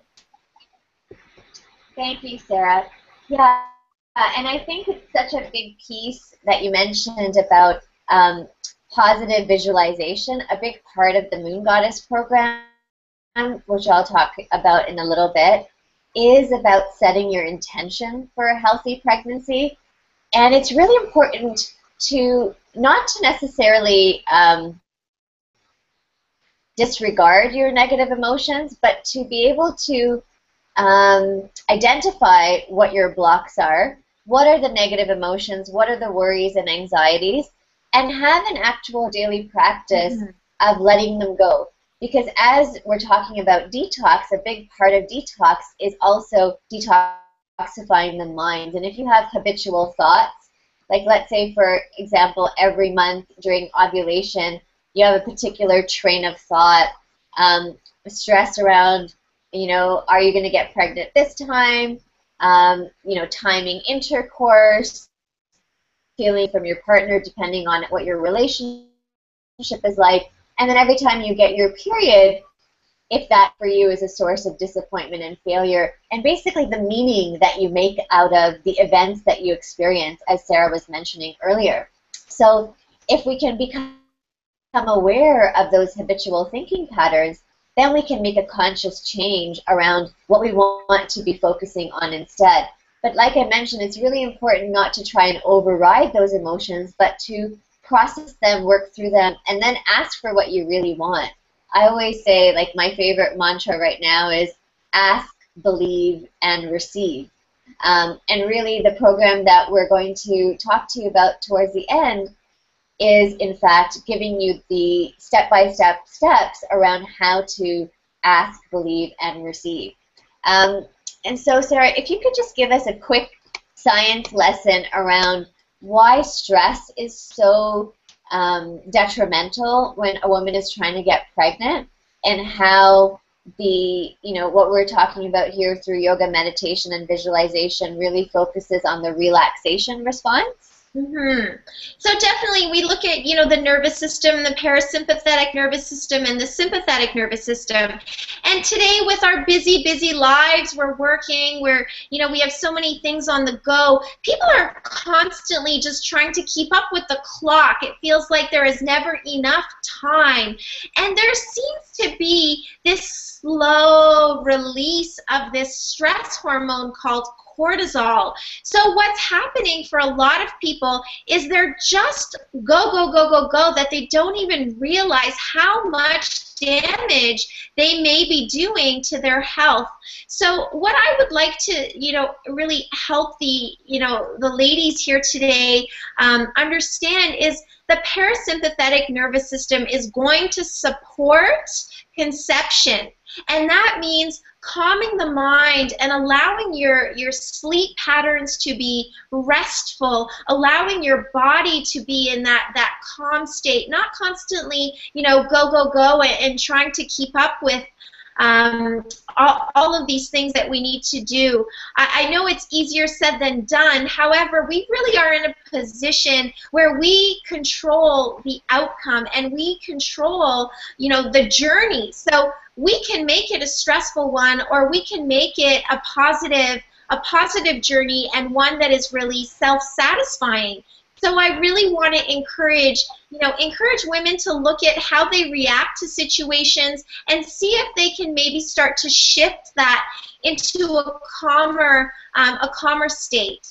Thank you, Sarah. Yeah. And I think it's such a big piece that you mentioned about positive visualization. A big part of the Moon Goddess program, which I'll talk about in a little bit, is about setting your intention for a healthy pregnancy. And it's really important to not to necessarily disregard your negative emotions, but to be able to identify what your blocks are. What are the negative emotions? What are the worries and anxieties? And have an actual daily practice of letting them go. Because as we're talking about detox, a big part of detox is also detoxifying the mind. And if you have habitual thoughts, like let's say, for example, every month during ovulation, you have a particular train of thought, stress around, are you going to get pregnant this time? Timing intercourse, feeling from your partner, depending on what your relationship is like. And then every time you get your period, if that for you is a source of disappointment and failure, and basically the meaning that you make out of the events that you experience, as Sarah was mentioning earlier. So if we can become aware of those habitual thinking patterns, then we can make a conscious change around what we want to be focusing on instead. But like I mentioned, it's really important not to try and override those emotions, but to process them, work through them, and then ask for what you really want. I always say, like, my favorite mantra right now is ask, believe, and receive. And really the program that we're going to talk to you about towards the end is, in fact, giving you the step-by-step steps around how to ask, believe, and receive. And so, Sarah, if you could just give us a quick science lesson around why stress is so detrimental when a woman is trying to get pregnant, and how what we're talking about here through yoga, meditation, and visualization really focuses on the relaxation response. hmm So definitely we look at, the nervous system, the parasympathetic nervous system, and the sympathetic nervous system. And today with our busy, busy lives, we're working, we have so many things on the go. People are constantly just trying to keep up with the clock. It feels like there is never enough time. And there seems to be this slow release of this stress hormone called cortisol. So what's happening for a lot of people is they're just go, go, go, go, go, that they don't even realize how much damage they may be doing to their health. So what I would like to, really help the ladies here today understand is the parasympathetic nervous system is going to support conception. And that means calming the mind and allowing your sleep patterns to be restful, allowing your body to be in that calm state, not constantly, go, go, go, and trying to keep up with all of these things that we need to do. I know it's easier said than done. However, we really are in a position where we control the outcome and we control, the journey. So we can make it a stressful one, or we can make it a positive journey, and one that is really self-satisfying. So I really want to encourage women to look at how they react to situations and see if they can maybe start to shift that into a calmer state.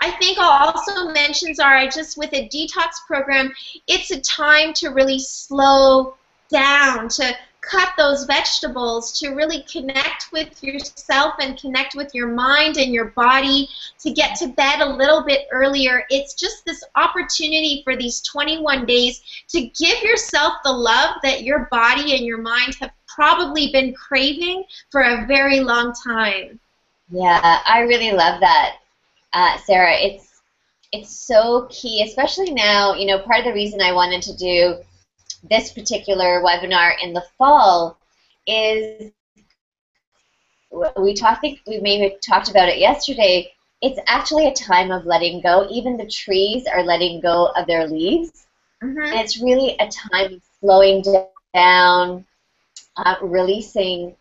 I think I'll also mention, Zara, just with a detox program, it's a time to really slow down, to cut those vegetables, to really connect with yourself and connect with your mind and your body, to get to bed a little bit earlier. It's just this opportunity for these 21 days to give yourself the love that your body and your mind have probably been craving for a very long time. Yeah, I really love that, Sarah. It's so key, especially now. Part of the reason I wanted to do this particular webinar in the fall is I think we maybe talked about it yesterday. It's actually a time of letting go. Even the trees are letting go of their leaves. And it's really a time of slowing down, releasing,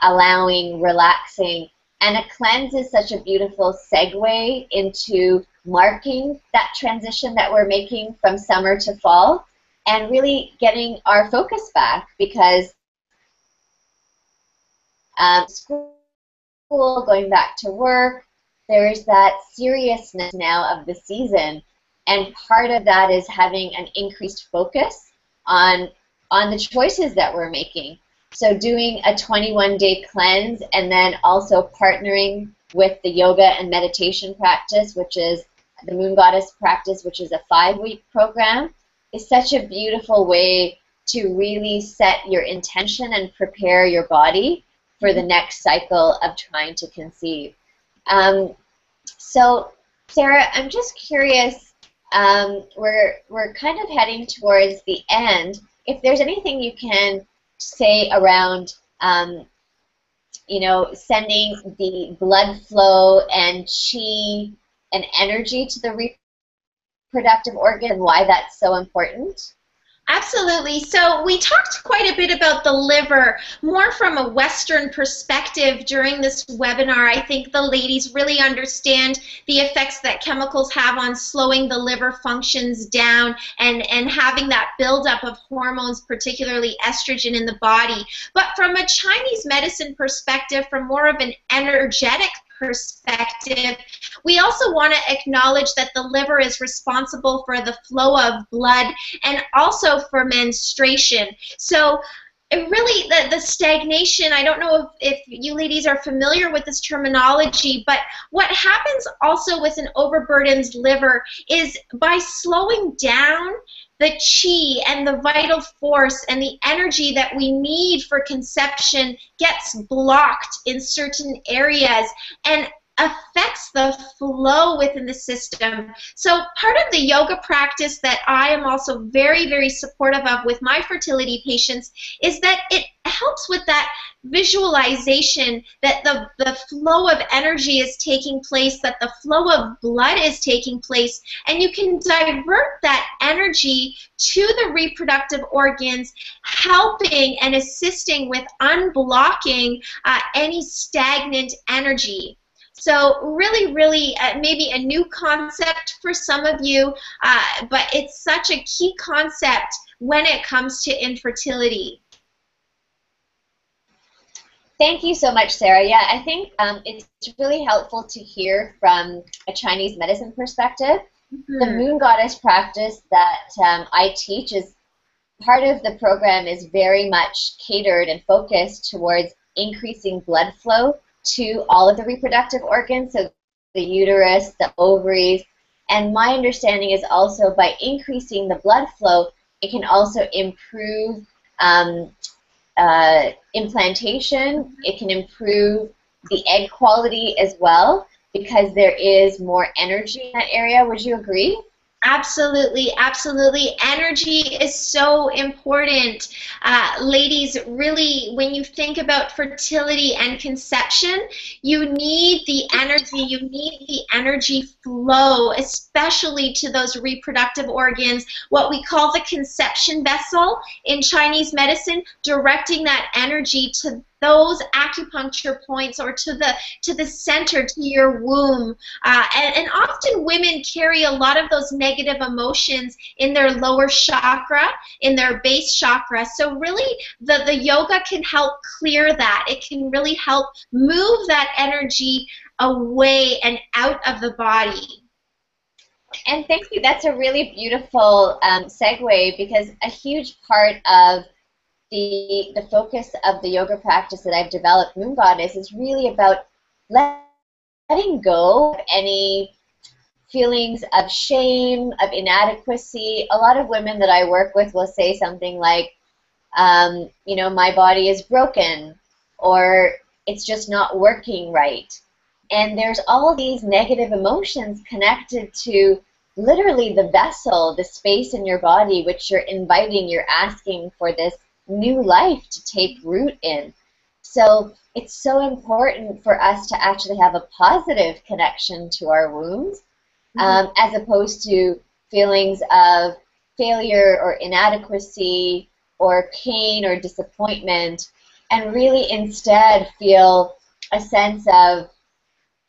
allowing, relaxing. And a cleanse is such a beautiful segue into marking that transition that we're making from summer to fall, and really getting our focus back, because school, going back to work, there's that seriousness now of the season, and part of that is having an increased focus on the choices that we're making. So doing a 21-day cleanse, and then also partnering with the yoga and meditation practice, which is the Moon Goddess practice, which is a 5-week program, is such a beautiful way to really set your intention and prepare your body for the next cycle of trying to conceive. So, Sarah, I'm just curious, we're kind of heading towards the end. If there's anything you can say around, sending the blood flow and chi and energy to the reproductive organ, and why that's so important? Absolutely. So we talked quite a bit about the liver, more from a Western perspective during this webinar. I think the ladies really understand the effects that chemicals have on slowing the liver functions down and having that buildup of hormones, particularly estrogen, in the body. But from a Chinese medicine perspective, from more of an energetic perspective, we also want to acknowledge that the liver is responsible for the flow of blood and also for menstruation. So really the stagnation, I don't know if you ladies are familiar with this terminology, but what happens also with an overburdened liver is by slowing down the chi and the vital force and the energy that we need for conception gets blocked in certain areas. And affects the flow within the system. So part of the yoga practice that I am also very, very supportive of with my fertility patients is that it helps with that visualization that the flow of energy is taking place, that the flow of blood is taking place, and you can divert that energy to the reproductive organs, helping and assisting with unblocking any stagnant energy. So really, really, maybe a new concept for some of you, but it's such a key concept when it comes to infertility. Thank you so much, Sarah. Yeah, I think it's really helpful to hear from a Chinese medicine perspective. The moon goddess practice that I teach is part of the program is very much catered and focused towards increasing blood flow to all of the reproductive organs, so the uterus, the ovaries, and my understanding is also by increasing the blood flow, it can also improve implantation, it can improve the egg quality as well because there is more energy in that area. Would you agree? Absolutely, absolutely. Energy is so important. Ladies, really, when you think about fertility and conception, you need the energy flow, especially to those reproductive organs, what we call the conception vessel in Chinese medicine, directing that energy to those acupuncture points or to the center, to your womb. And often women carry a lot of those negative emotions in their lower chakra, in their base chakra. So really the yoga can help clear that. It can really help move that energy away and out of the body. And thank you. That's a really beautiful segue because a huge part of the focus of the yoga practice that I've developed, Moon Goddess, is really about letting go of any feelings of shame, of inadequacy. A lot of women that I work with will say something like, you know, my body is broken, or it's just not working right. And there's all of these negative emotions connected to literally the vessel, the space in your body, which you're inviting, you're asking for this new life to take root in. So it's so important for us to actually have a positive connection to our wombs, as opposed to feelings of failure or inadequacy or pain or disappointment, and really instead feel a sense of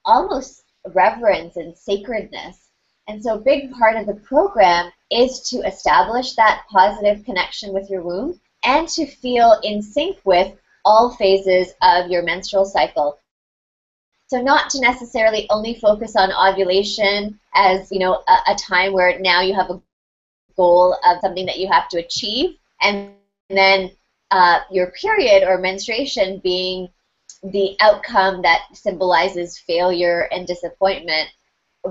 almost reverence and sacredness. And so a big part of the program is to establish that positive connection with your womb and to feel in sync with all phases of your menstrual cycle. So not to necessarily only focus on ovulation as, you know, a time where now you have a goal of something that you have to achieve, and then your period or menstruation being the outcome that symbolizes failure and disappointment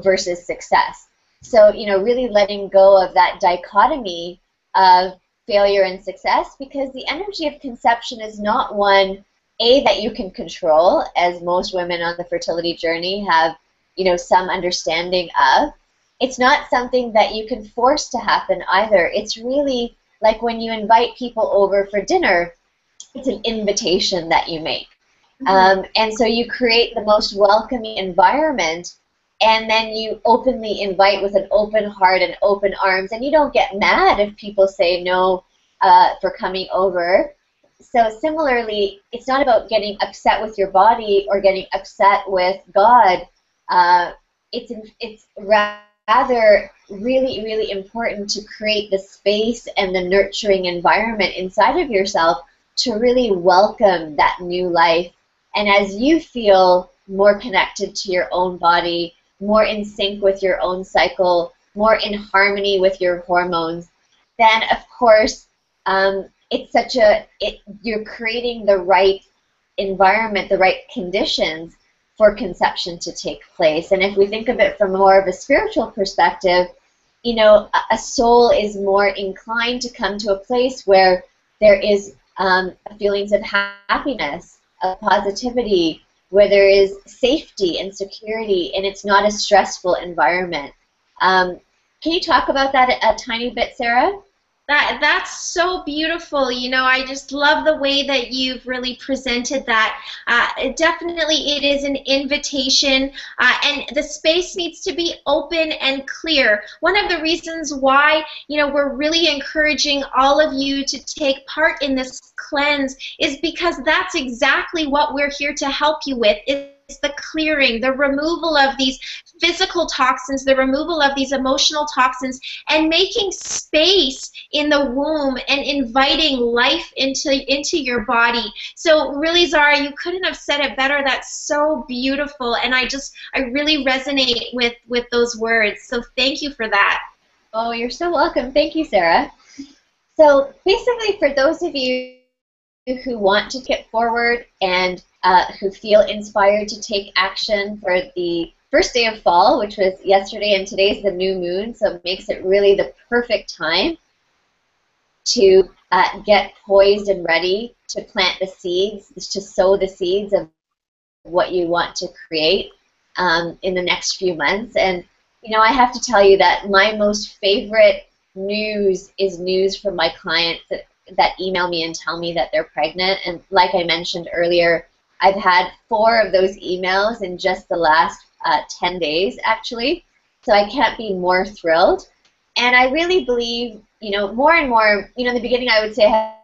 versus success. So, you know, really letting go of that dichotomy of failure and success, because the energy of conception is not one, that you can control, as most women on the fertility journey have, you know, some understanding of. It's not something that you can force to happen either. It's really like when you invite people over for dinner, it's an invitation that you make. And so you create the most welcoming environment, and then you openly invite with an open heart and open arms, and you don't get mad if people say no for coming over. So similarly, it's not about getting upset with your body or getting upset with God. It's rather really, really important to create the space and the nurturing environment inside of yourself to really welcome that new life. And as you feel more connected to your own body, more in sync with your own cycle, more in harmony with your hormones, then of course it's such a, you're creating the right environment, the right conditions for conception to take place. And if we think of it from more of a spiritual perspective, you know, a soul is more inclined to come to a place where there is feelings of happiness, of positivity, where there is safety and security, and it's not a stressful environment. Can you talk about that a tiny bit, Sarah? That's so beautiful. You know, I just love the way that you've really presented that. Definitely, it is an invitation, and the space needs to be open and clear. One of the reasons why, you know, we're really encouraging all of you to take part in this cleanse is because that's exactly what we're here to help you with. Is the clearing, the removal of these physical toxins, the removal of these emotional toxins, and making space in the womb and inviting life into your body. So really, Zahra, you couldn't have said it better. That's so beautiful, and I really resonate with those words. So thank you for that. Oh, you're so welcome. Thank you, Sarah. So basically, for those of you who want to get forward and who feel inspired to take action for the first day of fall, which was yesterday, and today's the new moon, so it makes it really the perfect time to get poised and ready to plant the seeds, to sow the seeds of what you want to create in the next few months. And, you know, I have to tell you that my most favorite news is news from my clients that email me and tell me that they're pregnant. And like I mentioned earlier, I've had 4 of those emails in just the last 10 days, actually. So I can't be more thrilled. And I really believe, you know, more and more, you know, in the beginning I would say I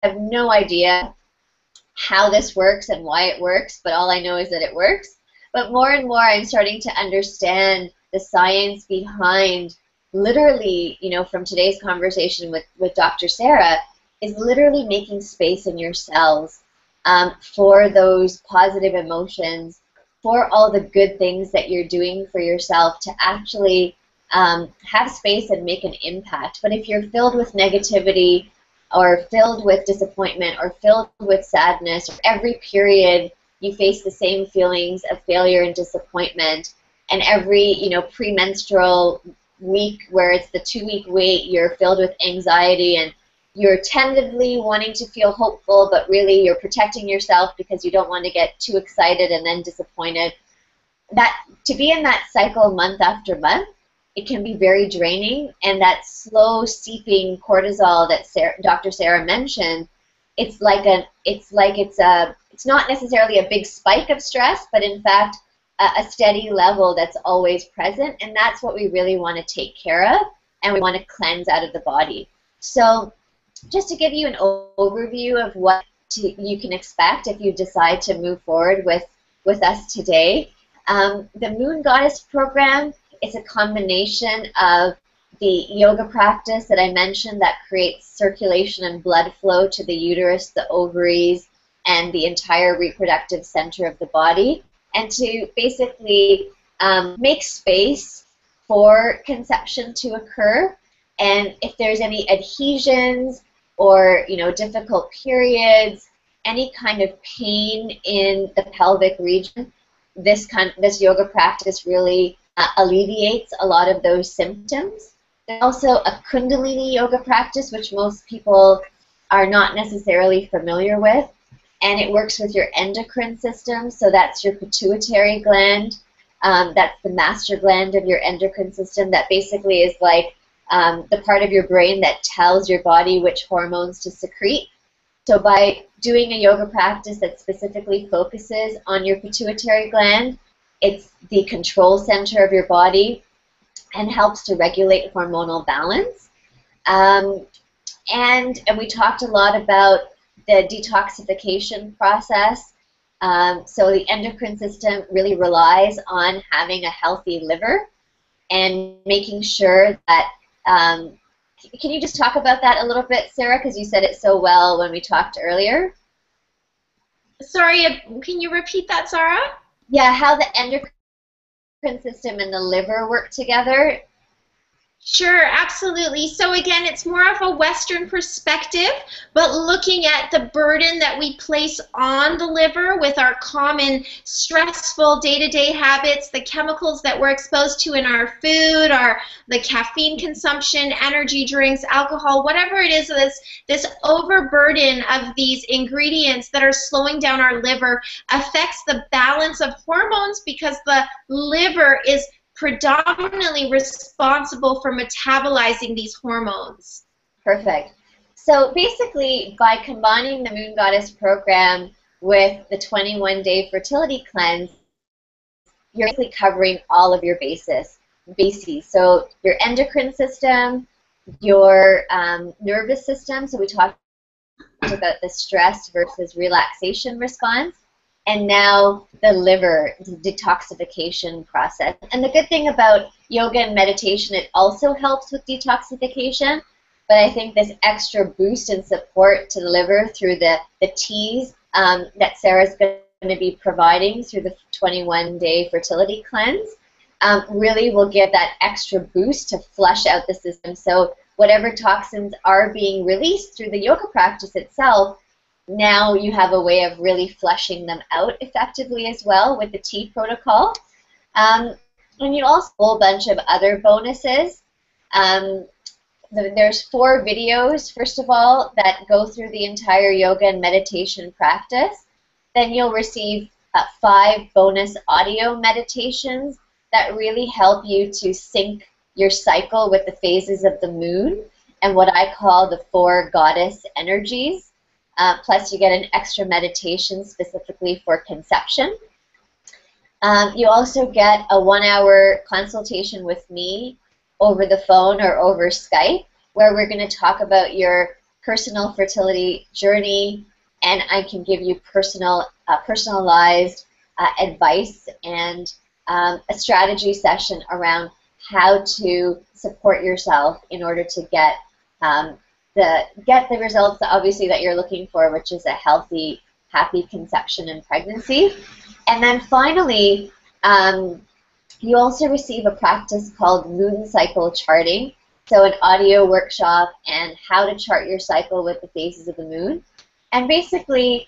have no idea how this works and why it works, but all I know is that it works. But more and more I'm starting to understand the science behind, literally, you know, from today's conversation with Dr. Sara, is literally making space in your cells for those positive emotions, for all the good things that you're doing for yourself to actually have space and make an impact. But if you're filled with negativity or filled with disappointment or filled with sadness, or every period you face the same feelings of failure and disappointment, and every, you know, premenstrual week where it's the 2-week wait, you're filled with anxiety and you're tentatively wanting to feel hopeful, but really you're protecting yourself because you don't want to get too excited and then disappointed. That to be in that cycle month after month, it can be very draining, and that slow seeping cortisol that Dr. Sara mentioned, it's not necessarily a big spike of stress, but in fact a steady level that's always present, and that's what we really want to take care of, and we want to cleanse out of the body. So just to give you an overview of what you can expect if you decide to move forward with us today, the Moon Goddess program is a combination of the yoga practice that I mentioned that creates circulation and blood flow to the uterus, the ovaries, and the entire reproductive center of the body, and to basically make space for conception to occur. And if there's any adhesions or, you know, difficult periods, any kind of pain in the pelvic region, this yoga practice really alleviates a lot of those symptoms. There's also a Kundalini yoga practice, which most people are not necessarily familiar with, and it works with your endocrine system. So that's your pituitary gland. That's the master gland of your endocrine system. That basically is like the part of your brain that tells your body which hormones to secrete. So by doing a yoga practice that specifically focuses on your pituitary gland, it's the control center of your body and helps to regulate hormonal balance. And we talked a lot about the detoxification process. So the endocrine system really relies on having a healthy liver and making sure that, can you just talk about that a little bit, Sarah, because you said it so well when we talked earlier? Sorry, can you repeat that, Zahra? Yeah, how the endocrine system and the liver work together. Sure, absolutely. So again, it's more of a Western perspective, but looking at the burden that we place on the liver with our common stressful day-to-day habits, the chemicals that we're exposed to in our food, the caffeine consumption, energy drinks, alcohol, whatever it is, this overburden of these ingredients that are slowing down our liver affects the balance of hormones, because the liver is predominantly responsible for metabolizing these hormones. Perfect. So basically, by combining the Moon Goddess program with the 21-day fertility cleanse, you're basically covering all of your bases. So your endocrine system, your nervous system. So we talked about the stress versus relaxation response, and now the liver detoxification process. And the good thing about yoga and meditation, it also helps with detoxification, but I think this extra boost and support to the liver through the teas that Sarah's going to be providing through the 21-day fertility cleanse really will give that extra boost to flush out the system. So whatever toxins are being released through the yoga practice itself, now you have a way of really flushing them out effectively as well with the tea protocol. And you also have a whole bunch of other bonuses. There's 4 videos, first of all, that go through the entire yoga and meditation practice. Then you'll receive 5 bonus audio meditations that really help you to sync your cycle with the phases of the moon and what I call the 4 goddess energies. Plus you get an extra meditation specifically for conception. You also get a 1-hour consultation with me over the phone or over Skype, where we're going to talk about your personal fertility journey, and I can give you personalized advice and a strategy session around how to support yourself in order to get the results, obviously, that you're looking for, which is a healthy, happy conception and pregnancy. And then finally, you also receive a practice called moon cycle charting, so an audio workshop and how to chart your cycle with the phases of the moon. And basically,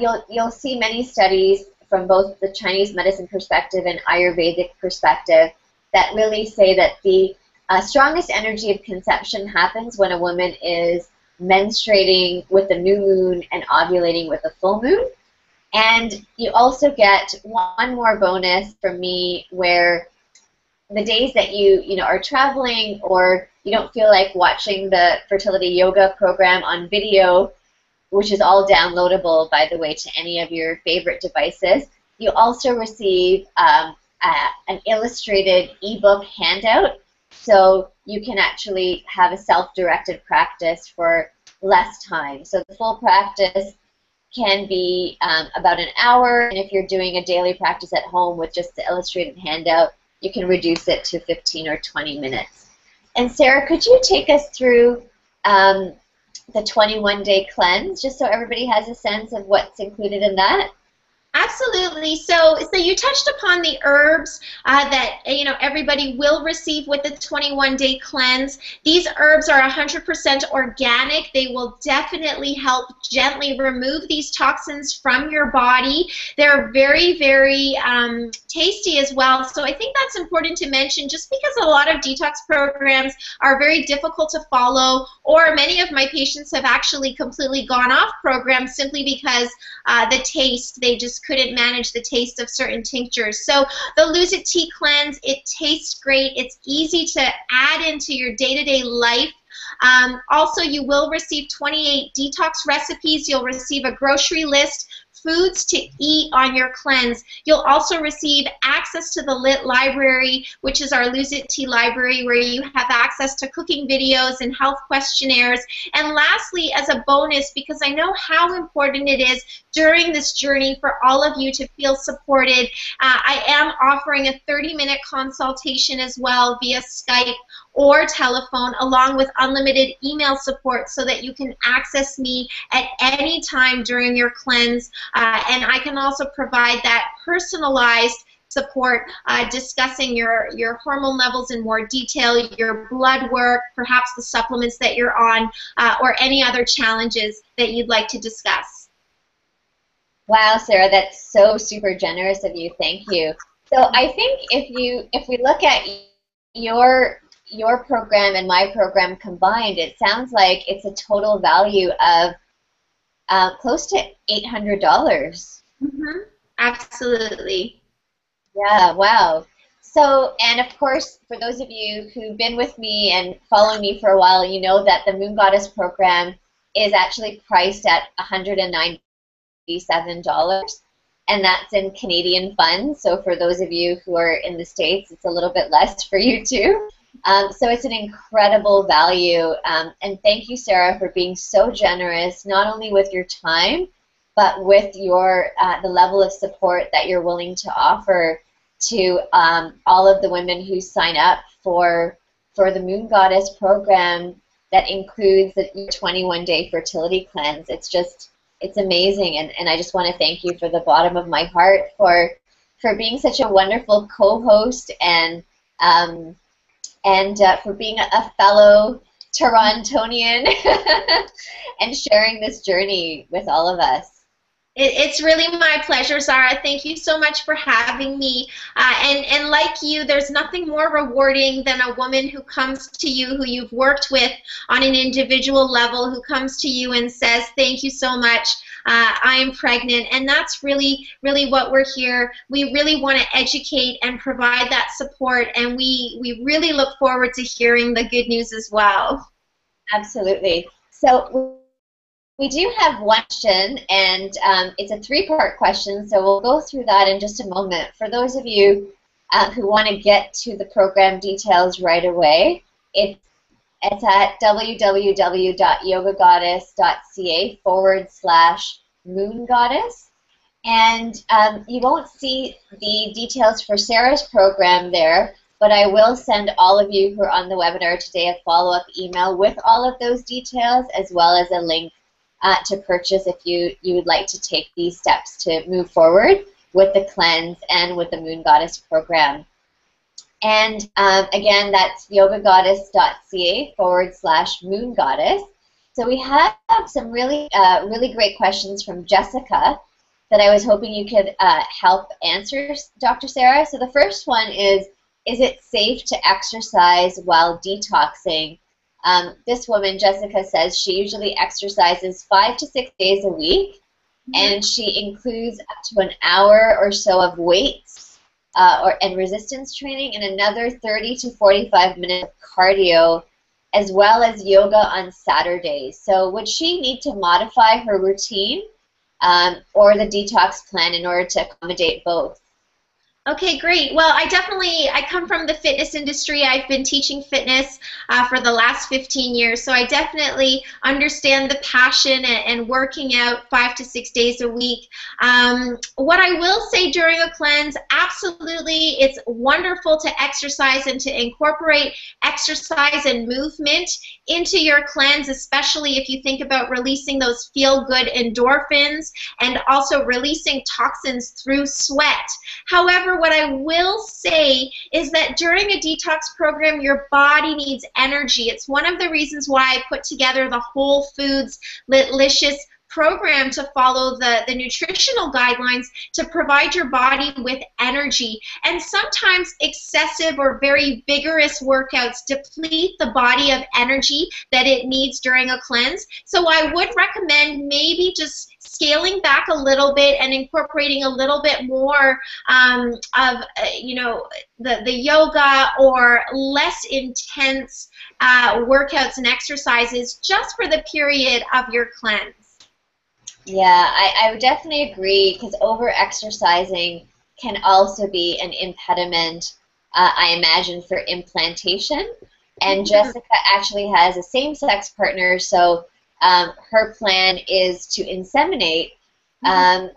you'll see many studies from both the Chinese medicine perspective and Ayurvedic perspective that really say that the strongest energy of conception happens when a woman is menstruating with the new moon and ovulating with the full moon. And you also get one more bonus from me, where the days that you are traveling or you don't feel like watching the fertility yoga program on video, which is all downloadable, by the way, to any of your favorite devices, you also receive an illustrated ebook handout, so you can actually have a self-directed practice for less time. So the full practice can be about an hour, and if you're doing a daily practice at home with just the illustrated handout, you can reduce it to 15 or 20 minutes. And Sarah, could you take us through the 21-day cleanse, just so everybody has a sense of what's included in that? Absolutely. So you touched upon the herbs that everybody will receive with the 21-day cleanse. These herbs are 100% organic. They will definitely help gently remove these toxins from your body. They're very, very tasty as well. So I think that's important to mention, just because a lot of detox programs are very difficult to follow, or many of my patients have actually completely gone off programs simply because the taste, they just couldn't manage the taste of certain tinctures. So the Lose It Tea Cleanse, it tastes great. It's easy to add into your day-to-day life. Also, you will receive 28 detox recipes. You'll receive a grocery list, foods to eat on your cleanse. You'll also receive access to the Lit Library, which is our Lose It Tea library, where you have access to cooking videos and health questionnaires. And lastly, as a bonus, because I know how important it is during this journey for all of you to feel supported, I am offering a 30-minute consultation as well via Skype or telephone, along with unlimited email support, so that you can access me at any time during your cleanse. And I can also provide that personalized support, discussing your hormone levels in more detail, your blood work, perhaps the supplements that you're on, or any other challenges that you'd like to discuss. Wow, Sarah, that's so super generous of you. Thank you. So I think if we look at your program and my program combined, it sounds like it's a total value of close to $800. Mm-hmm. Absolutely. Yeah, wow. So, and of course, for those of you who've been with me and following me for a while, you know that the Moon Goddess program is actually priced at $197, and that's in Canadian funds. So for those of you who are in the States, it's a little bit less for you too. So it's an incredible value. And thank you, Sarah, for being so generous, not only with your time, but with your the level of support that you're willing to offer to all of the women who sign up for the Moon Goddess program that includes the 21-day fertility cleanse. It's amazing, and I just want to thank you for the bottom of my heart for being such a wonderful co-host and for being a fellow Torontonian and sharing this journey with all of us. It's really my pleasure, Zahra. Thank you so much for having me. And like you, there's nothing more rewarding than a woman who comes to you, who you've worked with on an individual level, who comes to you and says, thank you so much. I am pregnant. And that's really, really what we're here. We really want to educate and provide that support. And we really look forward to hearing the good news as well. Absolutely. So we do have one question, and it's a three-part question, so we'll go through that in just a moment. For those of you who want to get to the program details right away, it's at www.yogagoddess.ca/moongoddess. And you won't see the details for Sarah's program there, but I will send all of you who are on the webinar today a follow-up email with all of those details, as well as a link to purchase if you would like to take these steps to move forward with the cleanse and with the Moon Goddess program. And again, that's yogagoddess.ca/moongoddess. So we have some really great questions from Jessica that I was hoping you could help answer, Dr. Sarah. So the first one is it safe to exercise while detoxing? This woman, Jessica, says she usually exercises 5 to 6 days a week, and she includes up to an hour or so of weights and resistance training and another 30 to 45 minutes of cardio, as well as yoga on Saturdays. So would she need to modify her routine or the detox plan in order to accommodate both? Okay, great. Well, I come from the fitness industry. I've been teaching fitness for the last 15 years, so I definitely understand the passion and working out 5 to 6 days a week. What I will say during a cleanse, absolutely, it's wonderful to exercise and to incorporate exercise and movement into your cleanse, especially if you think about releasing those feel-good endorphins and also releasing toxins through sweat. However, what I will say is that during a detox program, your body needs energy. It's one of the reasons why I put together the Whole Foods Litlicious program to follow the nutritional guidelines to provide your body with energy. And sometimes excessive or very vigorous workouts deplete the body of energy that it needs during a cleanse. So I would recommend maybe just scaling back a little bit and incorporating a little bit more of the yoga or less intense workouts and exercises just for the period of your cleanse. Yeah, I would definitely agree, because over-exercising can also be an impediment, I imagine, for implantation. And Jessica actually has a same-sex partner, so her plan is to inseminate.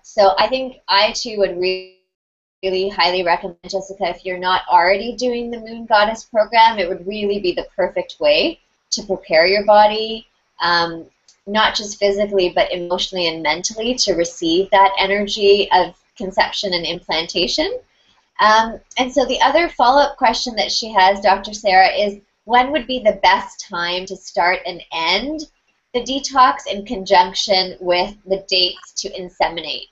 So I think I, too, would really highly recommend, Jessica, if you're not already doing the Moon Goddess program, it would really be the perfect way to prepare your body, not just physically, but emotionally and mentally, to receive that energy of conception and implantation. And so the other follow-up question that she has, Dr. Sara, is when would be the best time to start and end the detox in conjunction with the dates to inseminate?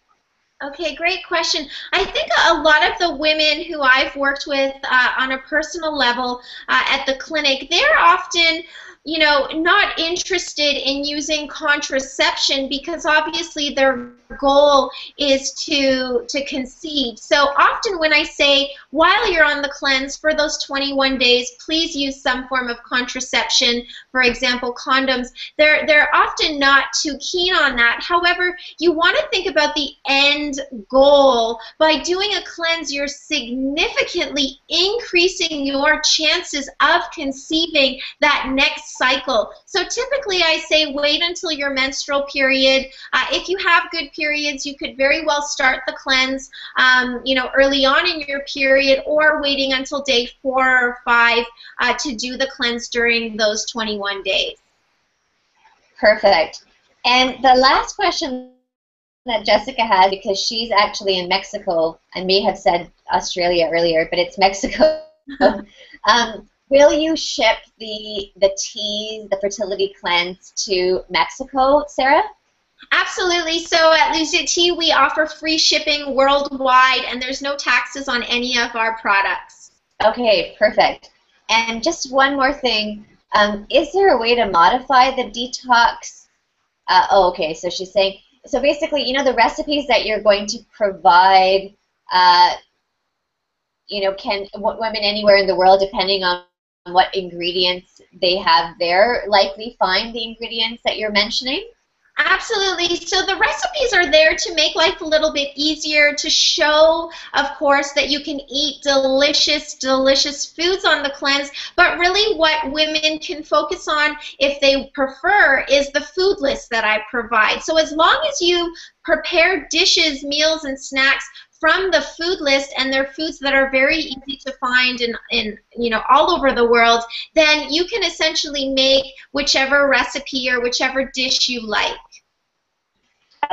Okay, great question. I think a lot of the women who I've worked with on a personal level at the clinic, they're often, you know, not interested in using contraception because obviously their goal is to conceive. So often when I say, while you're on the cleanse for those 21 days, please use some form of contraception, for example, condoms, they're often not too keen on that. However, you want to think about the end goal. By doing a cleanse, you're significantly increasing your chances of conceiving that next cycle. So typically I say wait until your menstrual period. If you have good periods, you could very well start the cleanse you know, early on in your period, or waiting until day 4 or 5 to do the cleanse during those 21 days. Perfect. And the last question that Jessica has, because she's actually in Mexico, I may have said Australia earlier, but it's Mexico. Will you ship the teas, the fertility cleanse, to Mexico, Sara? Absolutely. So at Lucid Tea, we offer free shipping worldwide, and there's no taxes on any of our products. Okay, perfect. And just one more thing. Is there a way to modify the detox? Oh, okay. So she's saying, so basically, you know, the recipes that you're going to provide, you know, can women anywhere in the world, depending on what ingredients they have there, likely find the ingredients that you're mentioning? Absolutely. So the recipes are there to make life a little bit easier, to show, of course, that you can eat delicious, delicious foods on the cleanse. But really what women can focus on, if they prefer, is the food list that I provide. So as long as you prepare dishes, meals, and snacks from the food list, and they're foods that are very easy to find in you know, all over the world, then you can essentially make whichever recipe or whichever dish you like.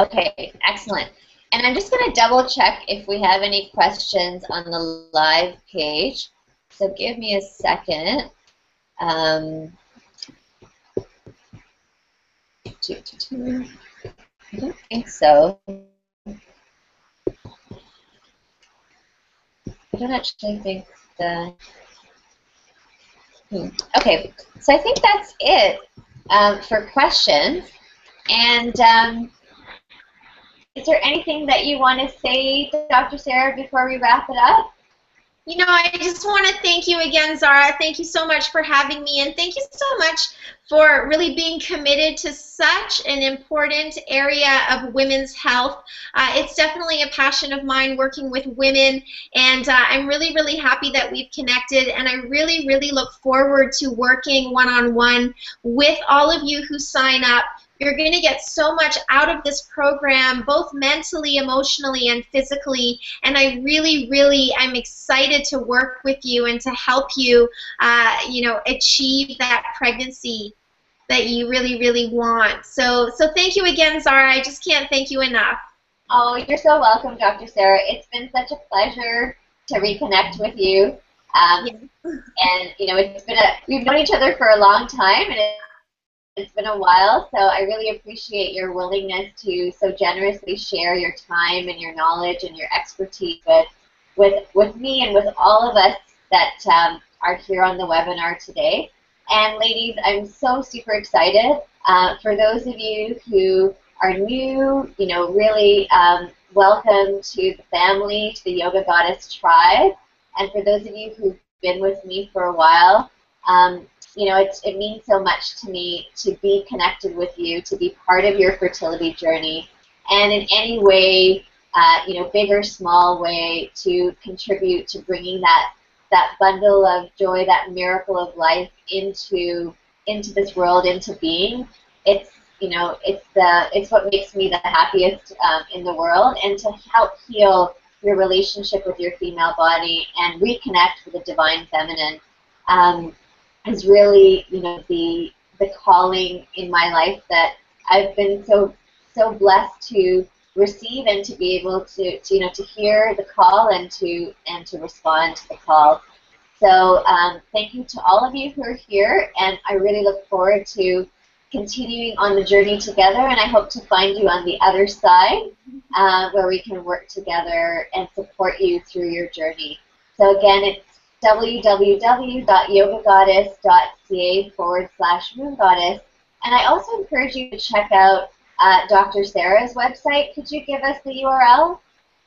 Okay, excellent. And I'm just going to double check if we have any questions on the live page. So give me a second. I don't think so. I don't actually think the... Okay, so I think that's it for questions. And is there anything that you want to say, Dr. Sara, before we wrap it up? You know, I just want to thank you again, Zahra. Thank you so much for having me, and thank you so much for really being committed to such an important area of women's health. It's definitely a passion of mine, working with women, and I'm really, really happy that we've connected, and I really, really look forward to working one-on-one with all of you who sign up. You're going to get so much out of this program, both mentally, emotionally, and physically, and I really, really am excited to work with you and to help you, you know, achieve that pregnancy that you really, really want. So thank you again, Zahra. I just can't thank you enough. Oh, you're so welcome, Dr. Sara. It's been such a pleasure to reconnect with you. And, you know, we've known each other for a long time, and it's been a while, so I really appreciate your willingness to so generously share your time and your knowledge and your expertise with me and with all of us that are here on the webinar today. And ladies, I'm so super excited. For those of you who are new, you know, really welcome to the family, to the Yoga Goddess tribe. And for those of you who've been with me for a while, you know, it means so much to me to be connected with you, to be part of your fertility journey, and in any way, you know, big or small way, to contribute to bringing that bundle of joy, that miracle of life into this world, into being. It's, you know, it's what makes me the happiest in the world, and to help heal your relationship with your female body and reconnect with the divine feminine. Is really, you know, the calling in my life that I've been so blessed to receive and to be able to to hear the call and to respond to the call. So thank you to all of you who are here, and I really look forward to continuing on the journey together, and I hope to find you on the other side where we can work together and support you through your journey. So again, it's www.yogagoddess.ca/moongoddess. And I also encourage you to check out Dr. Sarah's website. Could you give us the URL?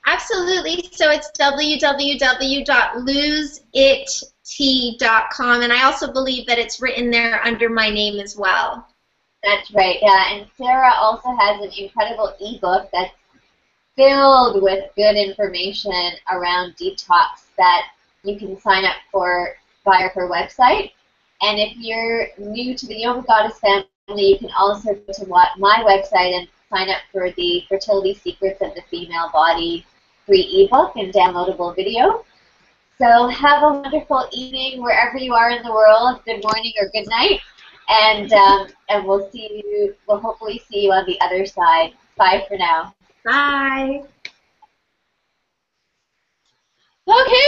Absolutely. So it's www.loseit.com, and I also believe that it's written there under my name as well. That's right, yeah. And Sarah also has an incredible ebook that's filled with good information around detox that you can sign up for via her website. And if you're new to the Yoga Goddess family, you can also go to my website and sign up for the Fertility Secrets of the Female Body free ebook and downloadable video. So have a wonderful evening wherever you are in the world. Good morning or good night. And we'll see you. We'll hopefully see you on the other side. Bye for now. Bye. Okay.